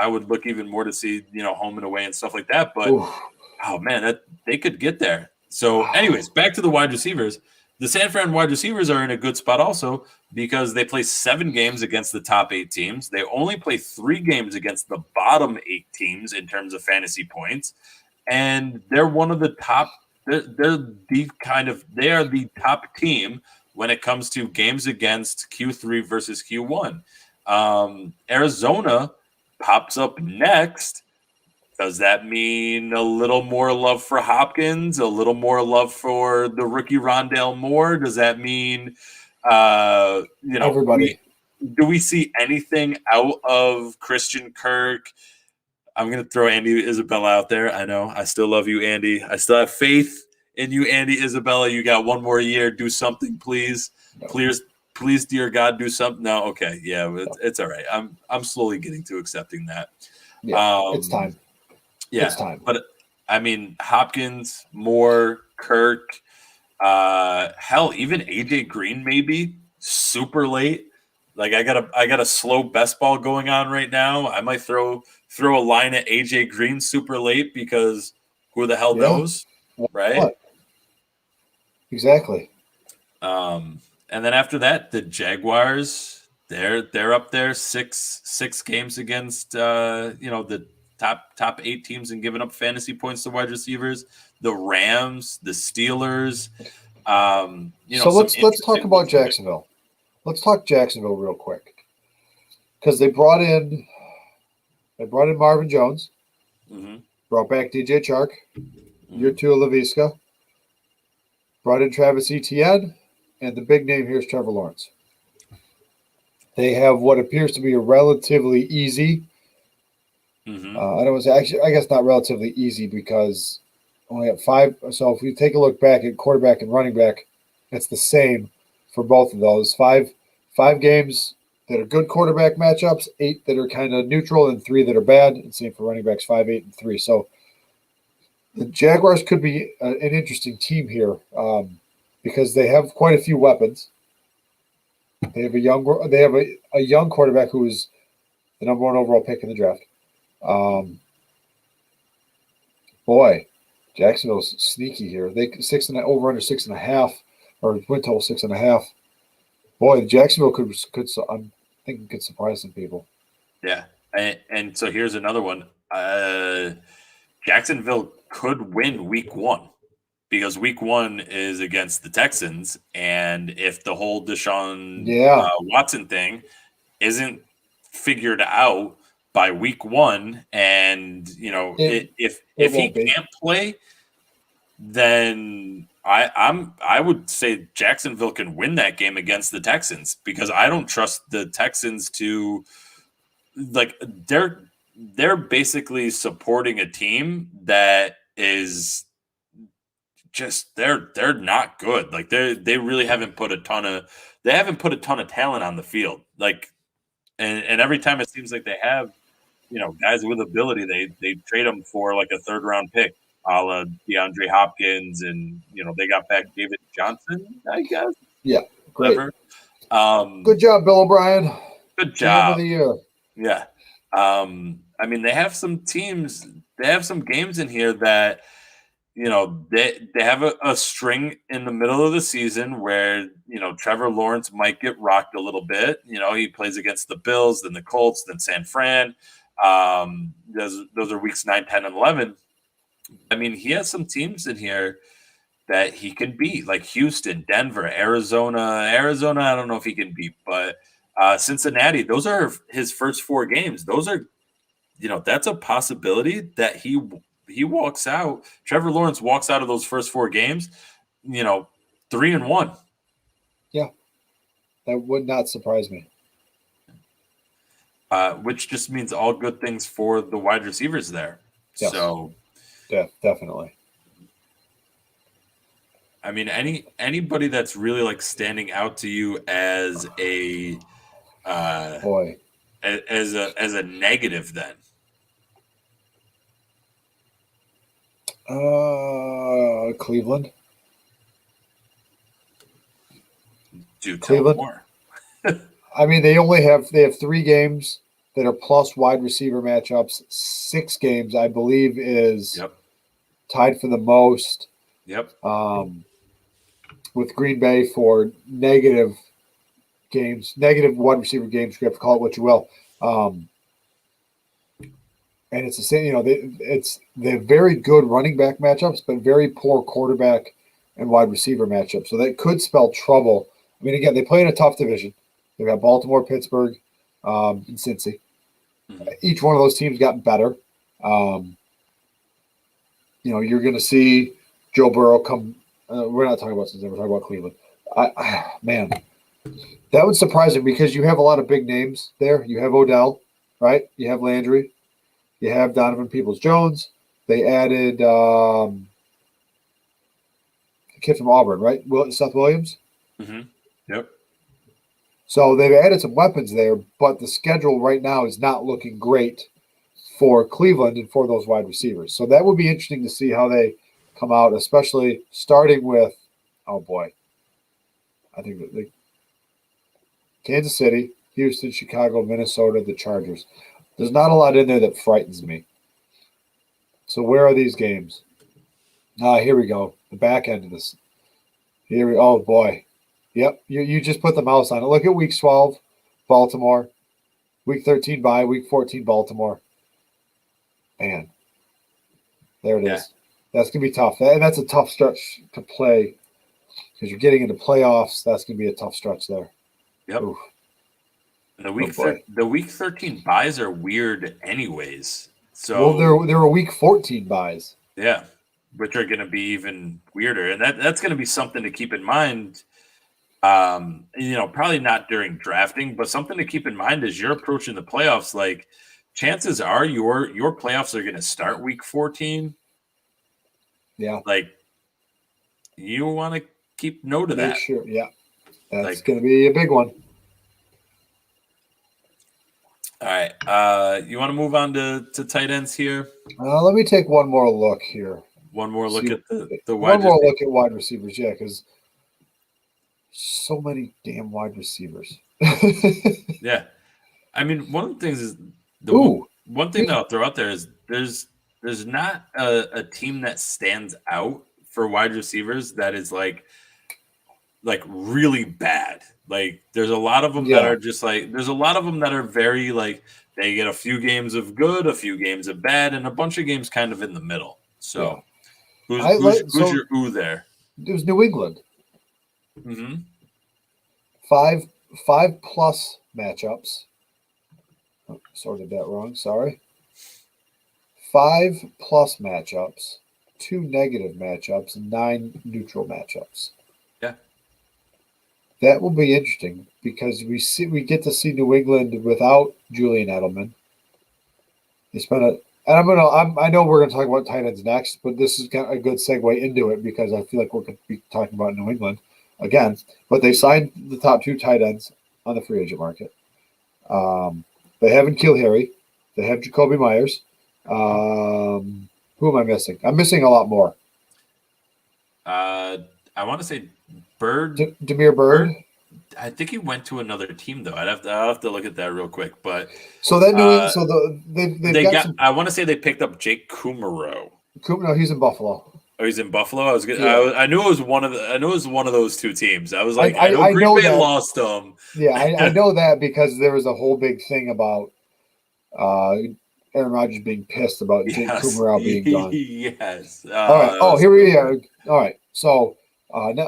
would look even more to see home and away and stuff like that. But oh man, that they could get there. So, anyways, back to the wide receivers. The San Fran wide receivers are in a good spot also because they play 7 games against the top 8 teams. They only play 3 games against the bottom 8 teams in terms of fantasy points, and they're one of the top. They are the top team when it comes to games against Q3 versus Q1. Arizona pops up next. Does that mean a little more love for Hopkins, a little more love for the rookie Rondale Moore? Does that mean, everybody? Do we see anything out of Christian Kirk? I'm going to throw Andy Isabella out there. I know. I still love you, Andy. I still have faith in you, Andy Isabella. You got one more year. Do something, please. No. Please, dear God, do something. No, okay. Yeah, it's all right. I'm slowly getting to accepting that. Yeah, it's time. Yeah, it's time. But I mean, Hopkins, Moore, Kirk, hell, even AJ Green maybe super late. Like I got a slow best ball going on right now. I might throw a line at AJ Green super late because who the hell knows, right? What? Exactly. And then after that, the Jaguars, they're up there six games against the top 8 teams and giving up fantasy points to wide receivers. The Rams, the Steelers. So let's talk about Jacksonville. Let's talk Jacksonville real quick because they brought in Marvin Jones, brought back DJ Chark, year 2 of Laviska, brought in Travis Etienne, and the big name here is Trevor Lawrence. They have what appears to be a relatively easy. I don't want to say, actually, I guess not relatively easy because only have 5. So if you take a look back at quarterback and running back, it's the same for both of those. 5 games that are good quarterback matchups, 8 that are kind of neutral, and 3 that are bad. And same for running backs, 5, 8, and 3. So the Jaguars could be an interesting team here because they have quite a few weapons. They have a young quarterback who is the number 1 overall pick in the draft. Boy, Jacksonville's sneaky here. They over under 6.5 or win total 6.5. Boy, Jacksonville could I'm thinking could surprise some people. Yeah, and so here's another one. Jacksonville could win week 1 because week 1 is against the Texans, and if the whole Deshaun Watson thing isn't figured out by week 1, and if he can't play, then I would say Jacksonville can win that game against the Texans because I don't trust the Texans to they're basically supporting a team that is just they're not good. Like they really haven't put a ton of talent on the field. Like and every time it seems like they have guys with ability, they trade them for like a 3rd round pick, a la DeAndre Hopkins, and they got back David Johnson, I guess. Yeah, great. Whatever. Good job, Bill O'Brien. Good Team of job. the year. Yeah. I mean, they have some teams, they have some games in here that, they have a string in the middle of the season where, Trevor Lawrence might get rocked a little bit. He plays against the Bills, then the Colts, then San Fran. Those are weeks 9, 10, and 11. I mean, he has some teams in here that he can beat, like Houston, Denver, Arizona. Arizona, I don't know if he can beat, but Cincinnati, those are his first 4 games. Those are, that's a possibility that he walks out. Trevor Lawrence walks out of those first 4 games, 3-1. Yeah, that would not surprise me. Which just means all good things for the wide receivers there. Yes. So, definitely. I mean, anybody that's really like standing out to you as a Boy, as a negative, then. Cleveland. Do tell Cleveland? more. I mean, they have 3 games that are plus wide receiver matchups. 6 games, I believe, is Yep. tied for the most. Yep. With Green Bay for negative games, negative wide receiver games. You have to call it what you will. And it's the same. They have very good running back matchups, but very poor quarterback and wide receiver matchups. So that could spell trouble. I mean, again, they play in a tough division. They've got Baltimore, Pittsburgh, and Cincy. Mhm. Each one of those teams got better. You're going to see Joe Burrow come. We're not talking about Cincinnati. We're talking about Cleveland. Man, that would surprise me because you have a lot of big names there. You have Odell, right? You have Landry. You have Donovan Peoples-Jones. They added the kid from Auburn, right? Seth Williams. Mm-hmm. Yep. So they've added some weapons there, but the schedule right now is not looking great for Cleveland and for those wide receivers. So that would be interesting to see how they come out, especially starting with, oh boy, I think the Kansas City, Houston, Chicago, Minnesota, the Chargers. There's not a lot in there that frightens me. So where are these games? Here we go. The back end of this. Oh boy. Yep. You just put the mouse on it. Look at week 12, Baltimore. Week 13 bye. Week 14, Baltimore. Man. There it is. That's going to be tough. And that's a tough stretch to play because you're getting into playoffs. That's going to be a tough stretch there. Yep. Oof. And the week 13 buys are weird anyways. So there were week 14 buys. Yeah, which are going to be even weirder, and that's going to be something to keep in mind. Probably not during drafting, but something to keep in mind as you're approaching the playoffs. Like, chances are your playoffs are going to start week 14. Yeah, like you want to keep note of that. Sure, yeah, that's going to be a big one. All right, you want to move on to tight ends here? Let me take one more look here. One more look at the wide. One more look at wide receivers, yeah, because so many damn wide receivers. Yeah, I mean, one of the things is one thing that I'll throw out there is there's not a team that stands out for wide receivers that is like really bad. Like, there's a lot of them that are just like, there's a lot of them that are very like, they get a few games of good, a few games of bad, and a bunch of games kind of in the middle. So who's your ooh there? It was New England. Mm-hmm. 5+ matchups. Oh, sorted that wrong. Sorry. 5+ matchups, 2 negative matchups, and 9 neutral matchups. Yeah. That will be interesting because we get to see New England without Julian Edelman. I know we're gonna talk about tight ends next, but this is kind of a good segue into it because I feel like we're gonna be talking about New England again. But they signed the top 2 tight ends on the free agent market. They have N'Keal Harry. They have Jacoby Myers. Who am I missing? I'm missing a lot more. I want to say Bird. Damiere Byrd. I think he went to another team though. I'll have to look at that real quick. But So that they've they got got. some. I want to say they picked up Jake Kumaro. No, he's in Buffalo. Oh, he's in Buffalo. I was good. Yeah. I knew it was one of the. I knew it was one of those two teams. I was like, I know Green know Bay that. lost him. Yeah, I know that because there was a whole big thing about Aaron Rodgers being pissed about Jake Kumaro being gone. Yes. All right. Oh, here we are. All right. So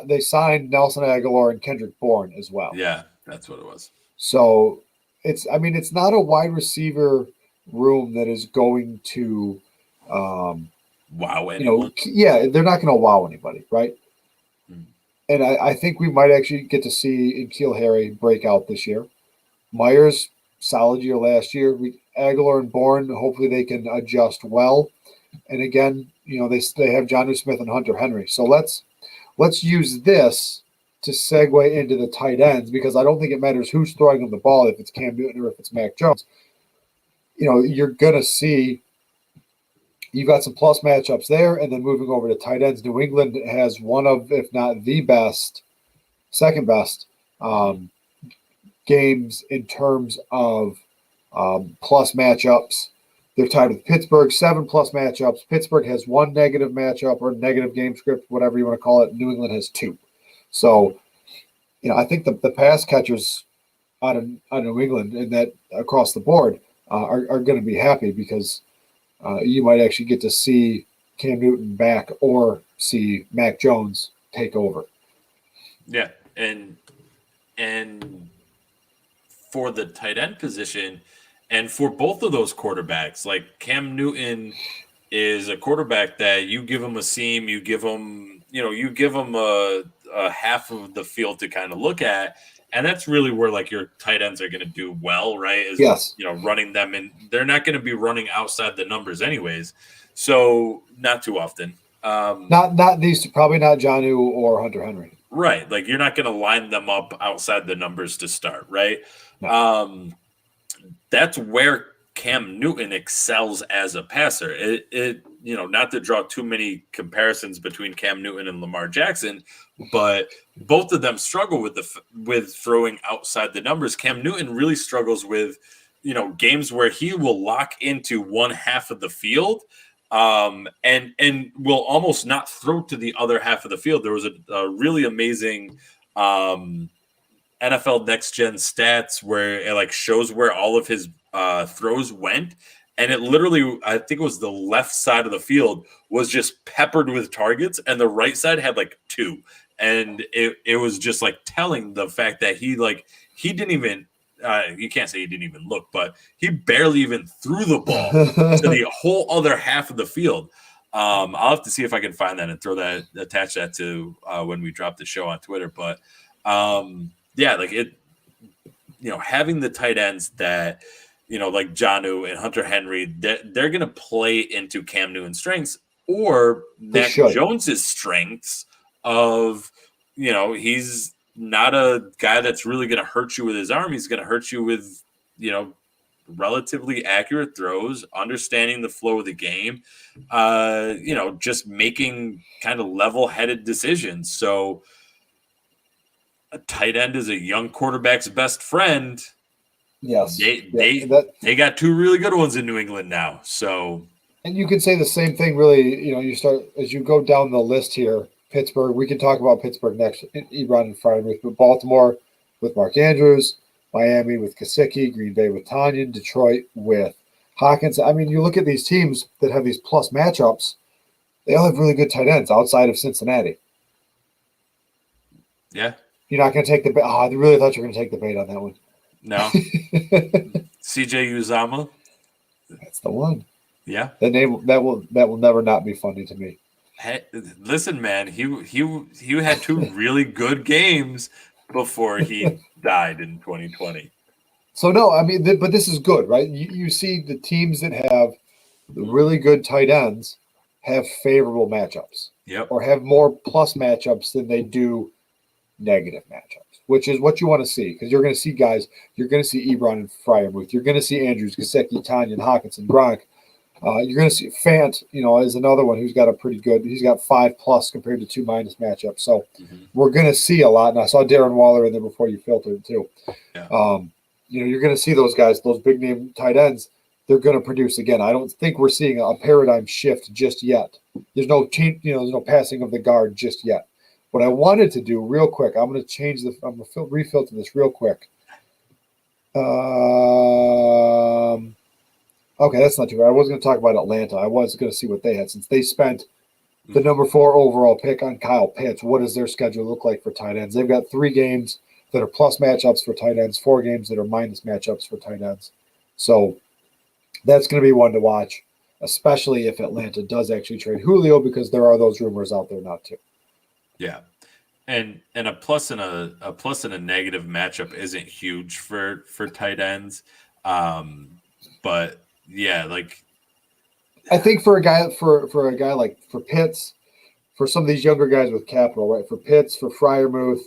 they signed Nelson Aguilar and Kendrick Bourne as well. Yeah, that's what it was. So it's not a wide receiver room that is going to Wow anyone. they're not going to wow anybody, right? And I think we might actually get to see N'Keal Harry break out this year. Myers, solid year last year. Aguilar and Bourne, hopefully they can adjust well. And again, they have Jonnu Smith and Hunter Henry. So let's use this to segue into the tight ends, because I don't think it matters who's throwing them the ball, if it's Cam Newton or if it's Mac Jones. You're going to see you've got some plus matchups there, and then moving over to tight ends, New England has one of, if not the best, second best games in terms of plus matchups. They're tied with Pittsburgh, 7 plus matchups. Pittsburgh has 1 negative matchup or negative game script, whatever you want to call it. New England has 2. So, I think the pass catchers out of New England and that across the board are going to be happy, because you might actually get to see Cam Newton back or see Mac Jones take over. Yeah, and for the tight end position, and for both of those quarterbacks, like Cam Newton is a quarterback that you give him a seam, you give him a half of the field to kind of look at, and that's really where like your tight ends are going to do well, right? Is yes, running them, and they're not going to be running outside the numbers anyways, so not too often. Not these two, probably not Jonnu or Hunter Henry. Right, like you're not going to line them up outside the numbers to start, right? No. That's where Cam Newton excels as a passer. It not to draw too many comparisons between Cam Newton and Lamar Jackson, but both of them struggle with throwing outside the numbers. Cam Newton really struggles with, games where he will lock into one half of the field, and will almost not throw to the other half of the field. There was a really amazing NFL Next Gen stats where it like shows where all of his throws went, and it literally, I think it was the left side of the field was just peppered with targets, and the right side had like 2, and it was just like telling the fact that he didn't even you can't say he didn't even look, but he barely even threw the ball to the whole other half of the field. I'll have to see if I can find that and attach that to when we drop the show on Twitter, but yeah, like it, having the tight ends that, like Jonnu and Hunter Henry, they're going to play into Cam Newton's strengths or Mac Jones's strengths of, he's not a guy that's really going to hurt you with his arm. He's going to hurt you with, relatively accurate throws, understanding the flow of the game, just making kind of level-headed decisions. So, a tight end is a young quarterback's best friend. Yes. They got 2 really good ones in New England now. So, and you can say the same thing, really, you start as you go down the list here. Pittsburgh, we can talk about Pittsburgh next, Ebron and Freiermuth, but Baltimore with Mark Andrews, Miami with Gesicki, Green Bay with Tanyan, Detroit with Hawkins. I mean, you look at these teams that have these plus matchups, they all have really good tight ends outside of Cincinnati. Yeah. You're not going to take the bait. I really thought you were going to take the bait on that one. No. CJ Uzama. That's the one. Yeah. The name that will never not be funny to me. Hey, listen, man, he had 2 really good games before he died in 2020. So no, I mean, but this is good, right? You see the teams that have the really good tight ends have favorable matchups. Yep. Or have more plus matchups than they do negative matchups, which is what you want to see, because you're going to see guys, you're going to see Ebron and Freiermuth, you're going to see Andrews, Gesicki, Tanyan, Hawkinson, Gronk, You're going to see Fant, is another one who's got a pretty good. He's got 5+ compared to 2- matchup. So we're going to see a lot. And I saw Darren Waller in there before you filtered too. Yeah. You're going to see those guys, those big name tight ends. They're going to produce again. I don't think we're seeing a paradigm shift just yet. There's no change. There's no passing of the guard just yet. What I wanted to do real quick, I'm going to I'm going to refilter this real quick. Okay, that's not too bad. I was going to talk about Atlanta. I was going to see what they had since they spent the number 4 overall pick on Kyle Pitts. What does their schedule look like for tight ends? They've got 3 games that are plus matchups for tight ends, 4 games that are minus matchups for tight ends. So that's going to be one to watch, especially if Atlanta does actually trade Julio, because there are those rumors out there now too. Yeah. And a plus and a negative matchup isn't huge for tight ends. But yeah, like I think for a guy like for Pitts, for some of these younger guys with capital, right? For Pitts, for Freiermuth,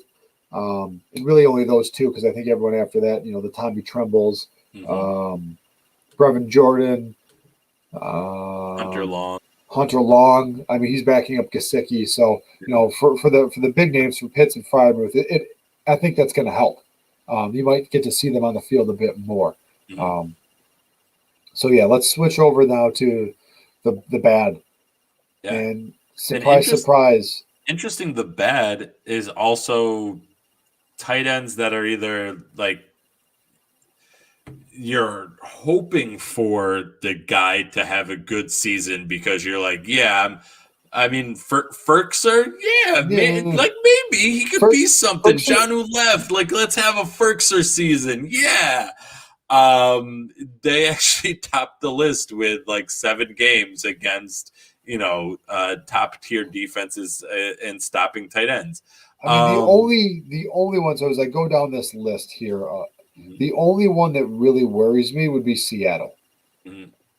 and really only those 2, because I think everyone after that, the Tommy Trembles, Brevin Jordan, Hunter Long. I mean, he's backing up Gesicki. So for the big names, for Pitts and Freiermuth, I think that's going to help. You might get to see them on the field a bit more. So yeah, let's switch over now to the bad. Yeah. And surprise. Interesting. The bad is also tight ends that are either like you're hoping for the guy to have a good season because you're like, Ferkser, like maybe he could be something. Jonnu left, like let's have a Ferkser season, yeah. They actually topped the list with like 7 games against top tier defenses and stopping tight ends. I mean, the only ones, as I go down this list here, the only one that really worries me would be Seattle,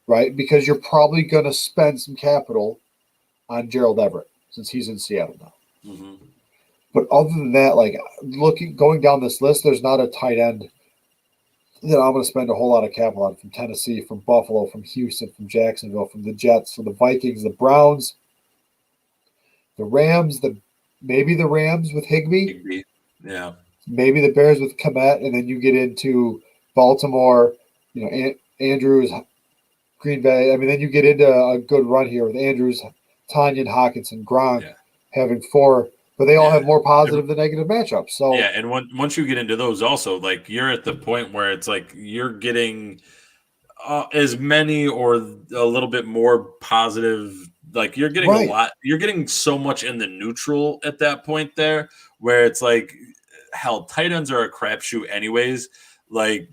right? Because you're probably going to spend some capital on Gerald Everett since he's in Seattle now. But other than that, like going down this list, there's not a tight end that I'm going to spend a whole lot of capital on, from Tennessee, from Buffalo, from Houston, from Jacksonville, from the Jets, from the Vikings, the Browns, the Rams, maybe the Rams with Higbee. Yeah. Maybe the Bears with Komet, and then you get into Baltimore, Andrews, Green Bay. I mean, then you get into a good run here with Andrews, Tanyan, Hawkinson, Gronk having 4, but they all have more positive than negative matchups. So yeah, and once you get into those, also like you're at the point where it's like you're getting as many or a little bit more positive. Like you're getting a lot. You're getting so much in the neutral at that point there, where it's like, hell, tight ends are a crapshoot anyways. Like,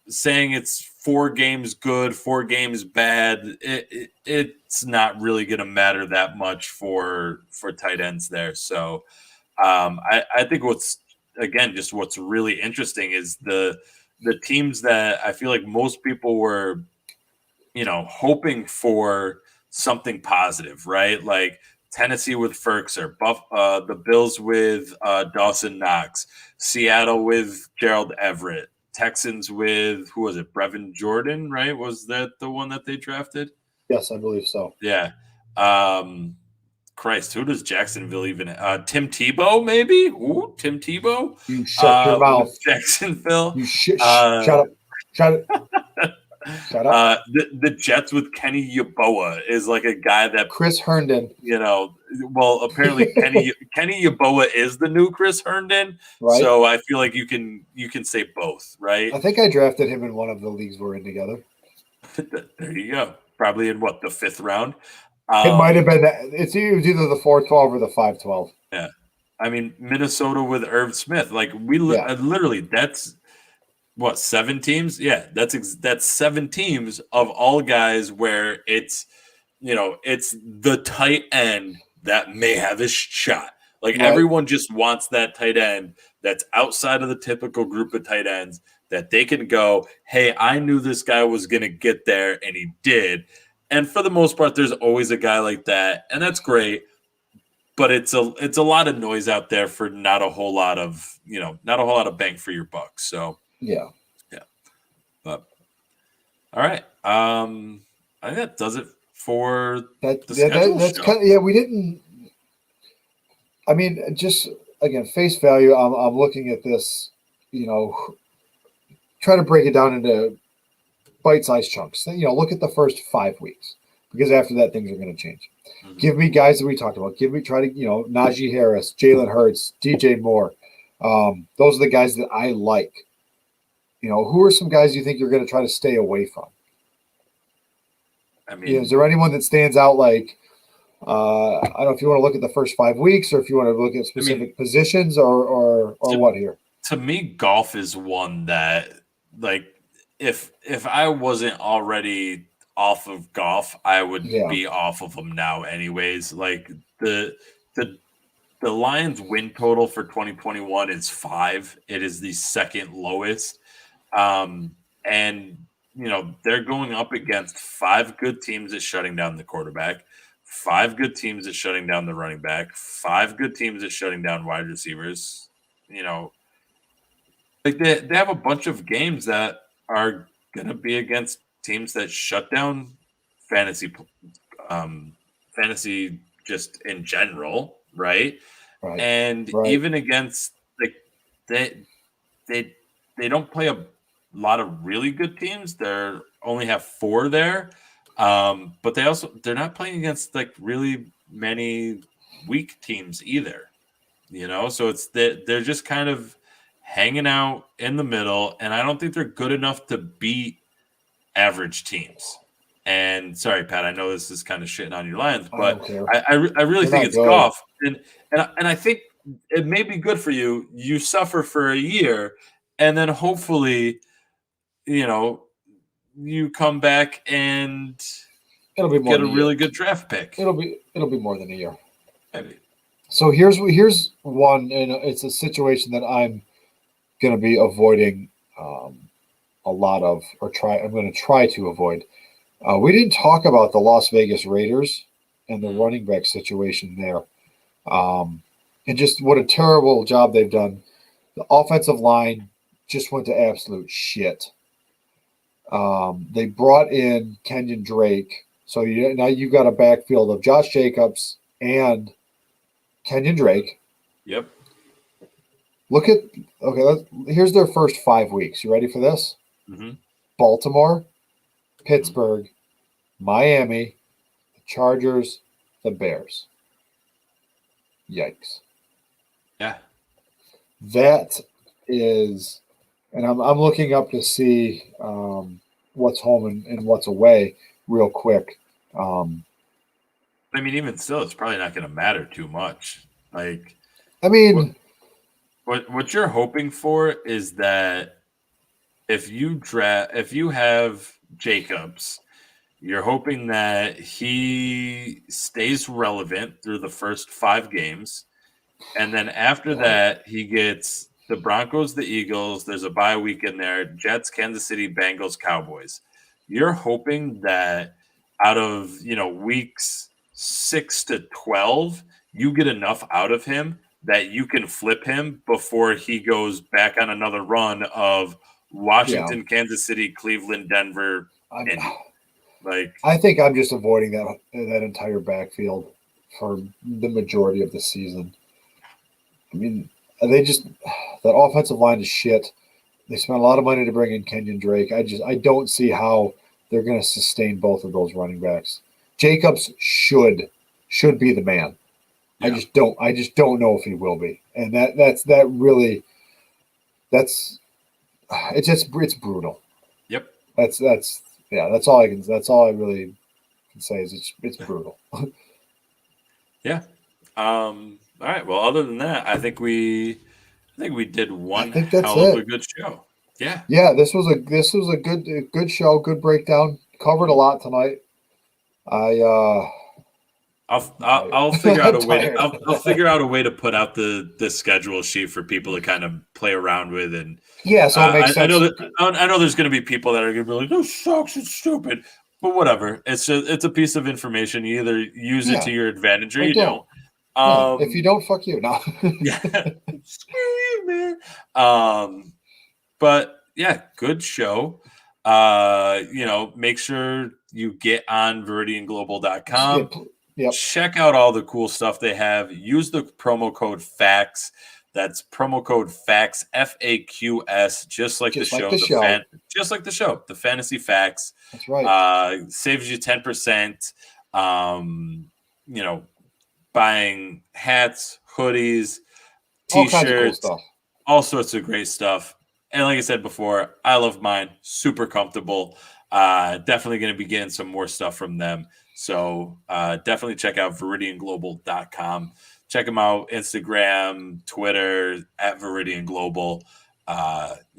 saying it's 4 games good, 4 games bad, it's not really going to matter that much for tight ends there. So I think what's really interesting is the teams that I feel like most people were, hoping for something positive, right? Like Tennessee with Ferkser, the Bills with Dawson Knox, Seattle with Gerald Everett, Texans with, who was it? Brevin Jordan, right? Was that the one that they drafted? Yes, I believe so. Yeah. Christ, who does Jacksonville even? Tim Tebow, maybe? Ooh, Tim Tebow. You shut your mouth, Jacksonville. You shut up. Shut up. The Jets with Kenny Yeboah is like a guy that Chris Herndon. Well, apparently Kenny Yeboah is the new Chris Herndon, right? So I feel like you can say both, right? I think I drafted him in one of the leagues we're in together. There you go. Probably in what, the 5th round? It might have been that. It was either the 4-12 or the 5-12. Yeah, I mean Minnesota with Irv Smith. Like literally, that's what, 7 teams? Yeah, that's 7 teams of all guys where it's it's the tight end that may have a shot. Like everyone just wants that tight end that's outside of the typical group of tight ends that they can go, hey, I knew this guy was going to get there, and he did. And for the most part, there's always a guy like that, and that's great. But it's a lot of noise out there for not a whole lot of bang for your buck. So yeah. But all right. I I think that does it for That, the yeah, schedule that's show. kind of, yeah, we didn't. I mean, just again, face value. I'm looking at this, try to break it down into bite-sized chunks. Look at the first 5 weeks because after that, things are going to change. Mhm. Give me guys that we talked about. Najee Harris, Jalen Hurts, DJ Moore. Those are the guys that I like. Who are some guys you think you're going to try to stay away from? I mean, Is there anyone that stands out like, I don't know if you want to look at the first 5 weeks or if you want to look at specific positions or what here? to me, golf is one that, like, if I wasn't already off of golf, I would Yeah. be off of them now anyways. Like the Lions win total for 2021 is 5. It is the second lowest. And they're going up against 5 good teams at shutting down the quarterback, 5 good teams at shutting down the running back, 5 good teams at shutting down wide receivers. Like they have a bunch of games that are going to be against teams that shut down fantasy fantasy just in general, right? Right. And Right. even against they they don't play a lot of really good teams. They only have 4 there, but they're not playing against like really many weak teams either. So it's they're just kind of hanging out in the middle, and I don't think they're good enough to beat average teams. And sorry, Pat, I know this is kind of shitting on your Lions, I but don't care. I really They're think not it's good. golf, and I think it may be good for you. You suffer for a year, and then hopefully, you come back and It'll be more get a than a really year. good draft pick. It'll be more than a year. Maybe. So here's one, and it's a situation that I'm going to be avoiding a lot of, I'm going to try to avoid. We didn't talk about the Las Vegas Raiders and the running back situation there, and just what a terrible job they've done. The offensive line just went to absolute shit. They brought in Kenyon Drake, so now you've got a backfield of Josh Jacobs and Kenyon Drake. Yep. Here's their first 5 weeks. You ready for this? Mm-hmm. Baltimore, Pittsburgh, Miami, the Chargers, the Bears. Yikes. Yeah. That is, and I'm looking up to see what's home and what's away real quick. I mean, even still, it's probably not going to matter too much. Like, I mean, what you're hoping for is that if you have Jacobs, you're hoping that he stays relevant through the first 5 games, and then after that, he gets the Broncos, the Eagles. There's a bye week in there. Jets, Kansas City, Bengals, Cowboys. You're hoping that out of weeks 6 to 12, you get enough out of him that you can flip him before he goes back on another run of Washington, Kansas City, Cleveland, Denver. I think I'm just avoiding that entire backfield for the majority of the season. I mean, that offensive line is shit. They spent a lot of money to bring in Kenyon Drake. I don't see how they're going to sustain both of those running backs. Jacobs should be the man. Yeah. I just don't know if he will be. And it's brutal. Yep. That's all I really can say is it's brutal. Yeah. All right. Well, other than that, I think we did one hell of a good show. Yeah. Yeah. This was a good show. Good breakdown. Covered a lot tonight. I'll figure out a way. I'll figure out a way to put out the schedule sheet for people to kind of play around with, and so it makes sense. I know there's going to be people that are going to be like, "This sucks. It's stupid," but whatever. It's a piece of information. You either use it to your advantage or you don't. If you don't, fuck you. No. Yeah. Screw you, man. But yeah, good show. make sure you get on ViridianGlobal.com. Yep. Check out all the cool stuff they have. Use the promo code FAX. That's promo code FAX, FAQS, just like the show. Just like the show, the Fantasy Facts. That's right. Saves you 10%. Buying hats, hoodies, all kinds of cool t-shirts, stuff. All sorts of great stuff. And like I said before, I love mine. Super comfortable. Definitely going to be getting some more stuff from them. So definitely check out ViridianGlobal.com. Check them out, Instagram, Twitter, at Viridian Global.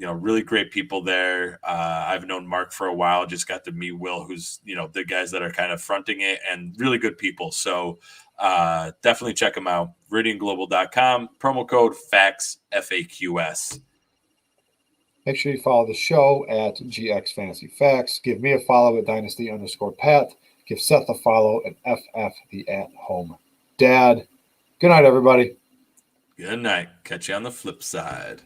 Really great people there. I've known Mark for a while. Just got to meet Will, who's, the guys that are kind of fronting it, and really good people. So definitely check them out. ViridianGlobal.com, promo code FAX, FAQS. Make sure you follow the show at GX Fantasy Facts. Give me a follow at Dynasty_Pat. Give Seth a follow at FF the At Home Dad. Good night, everybody. Good night. Catch you on the flip side.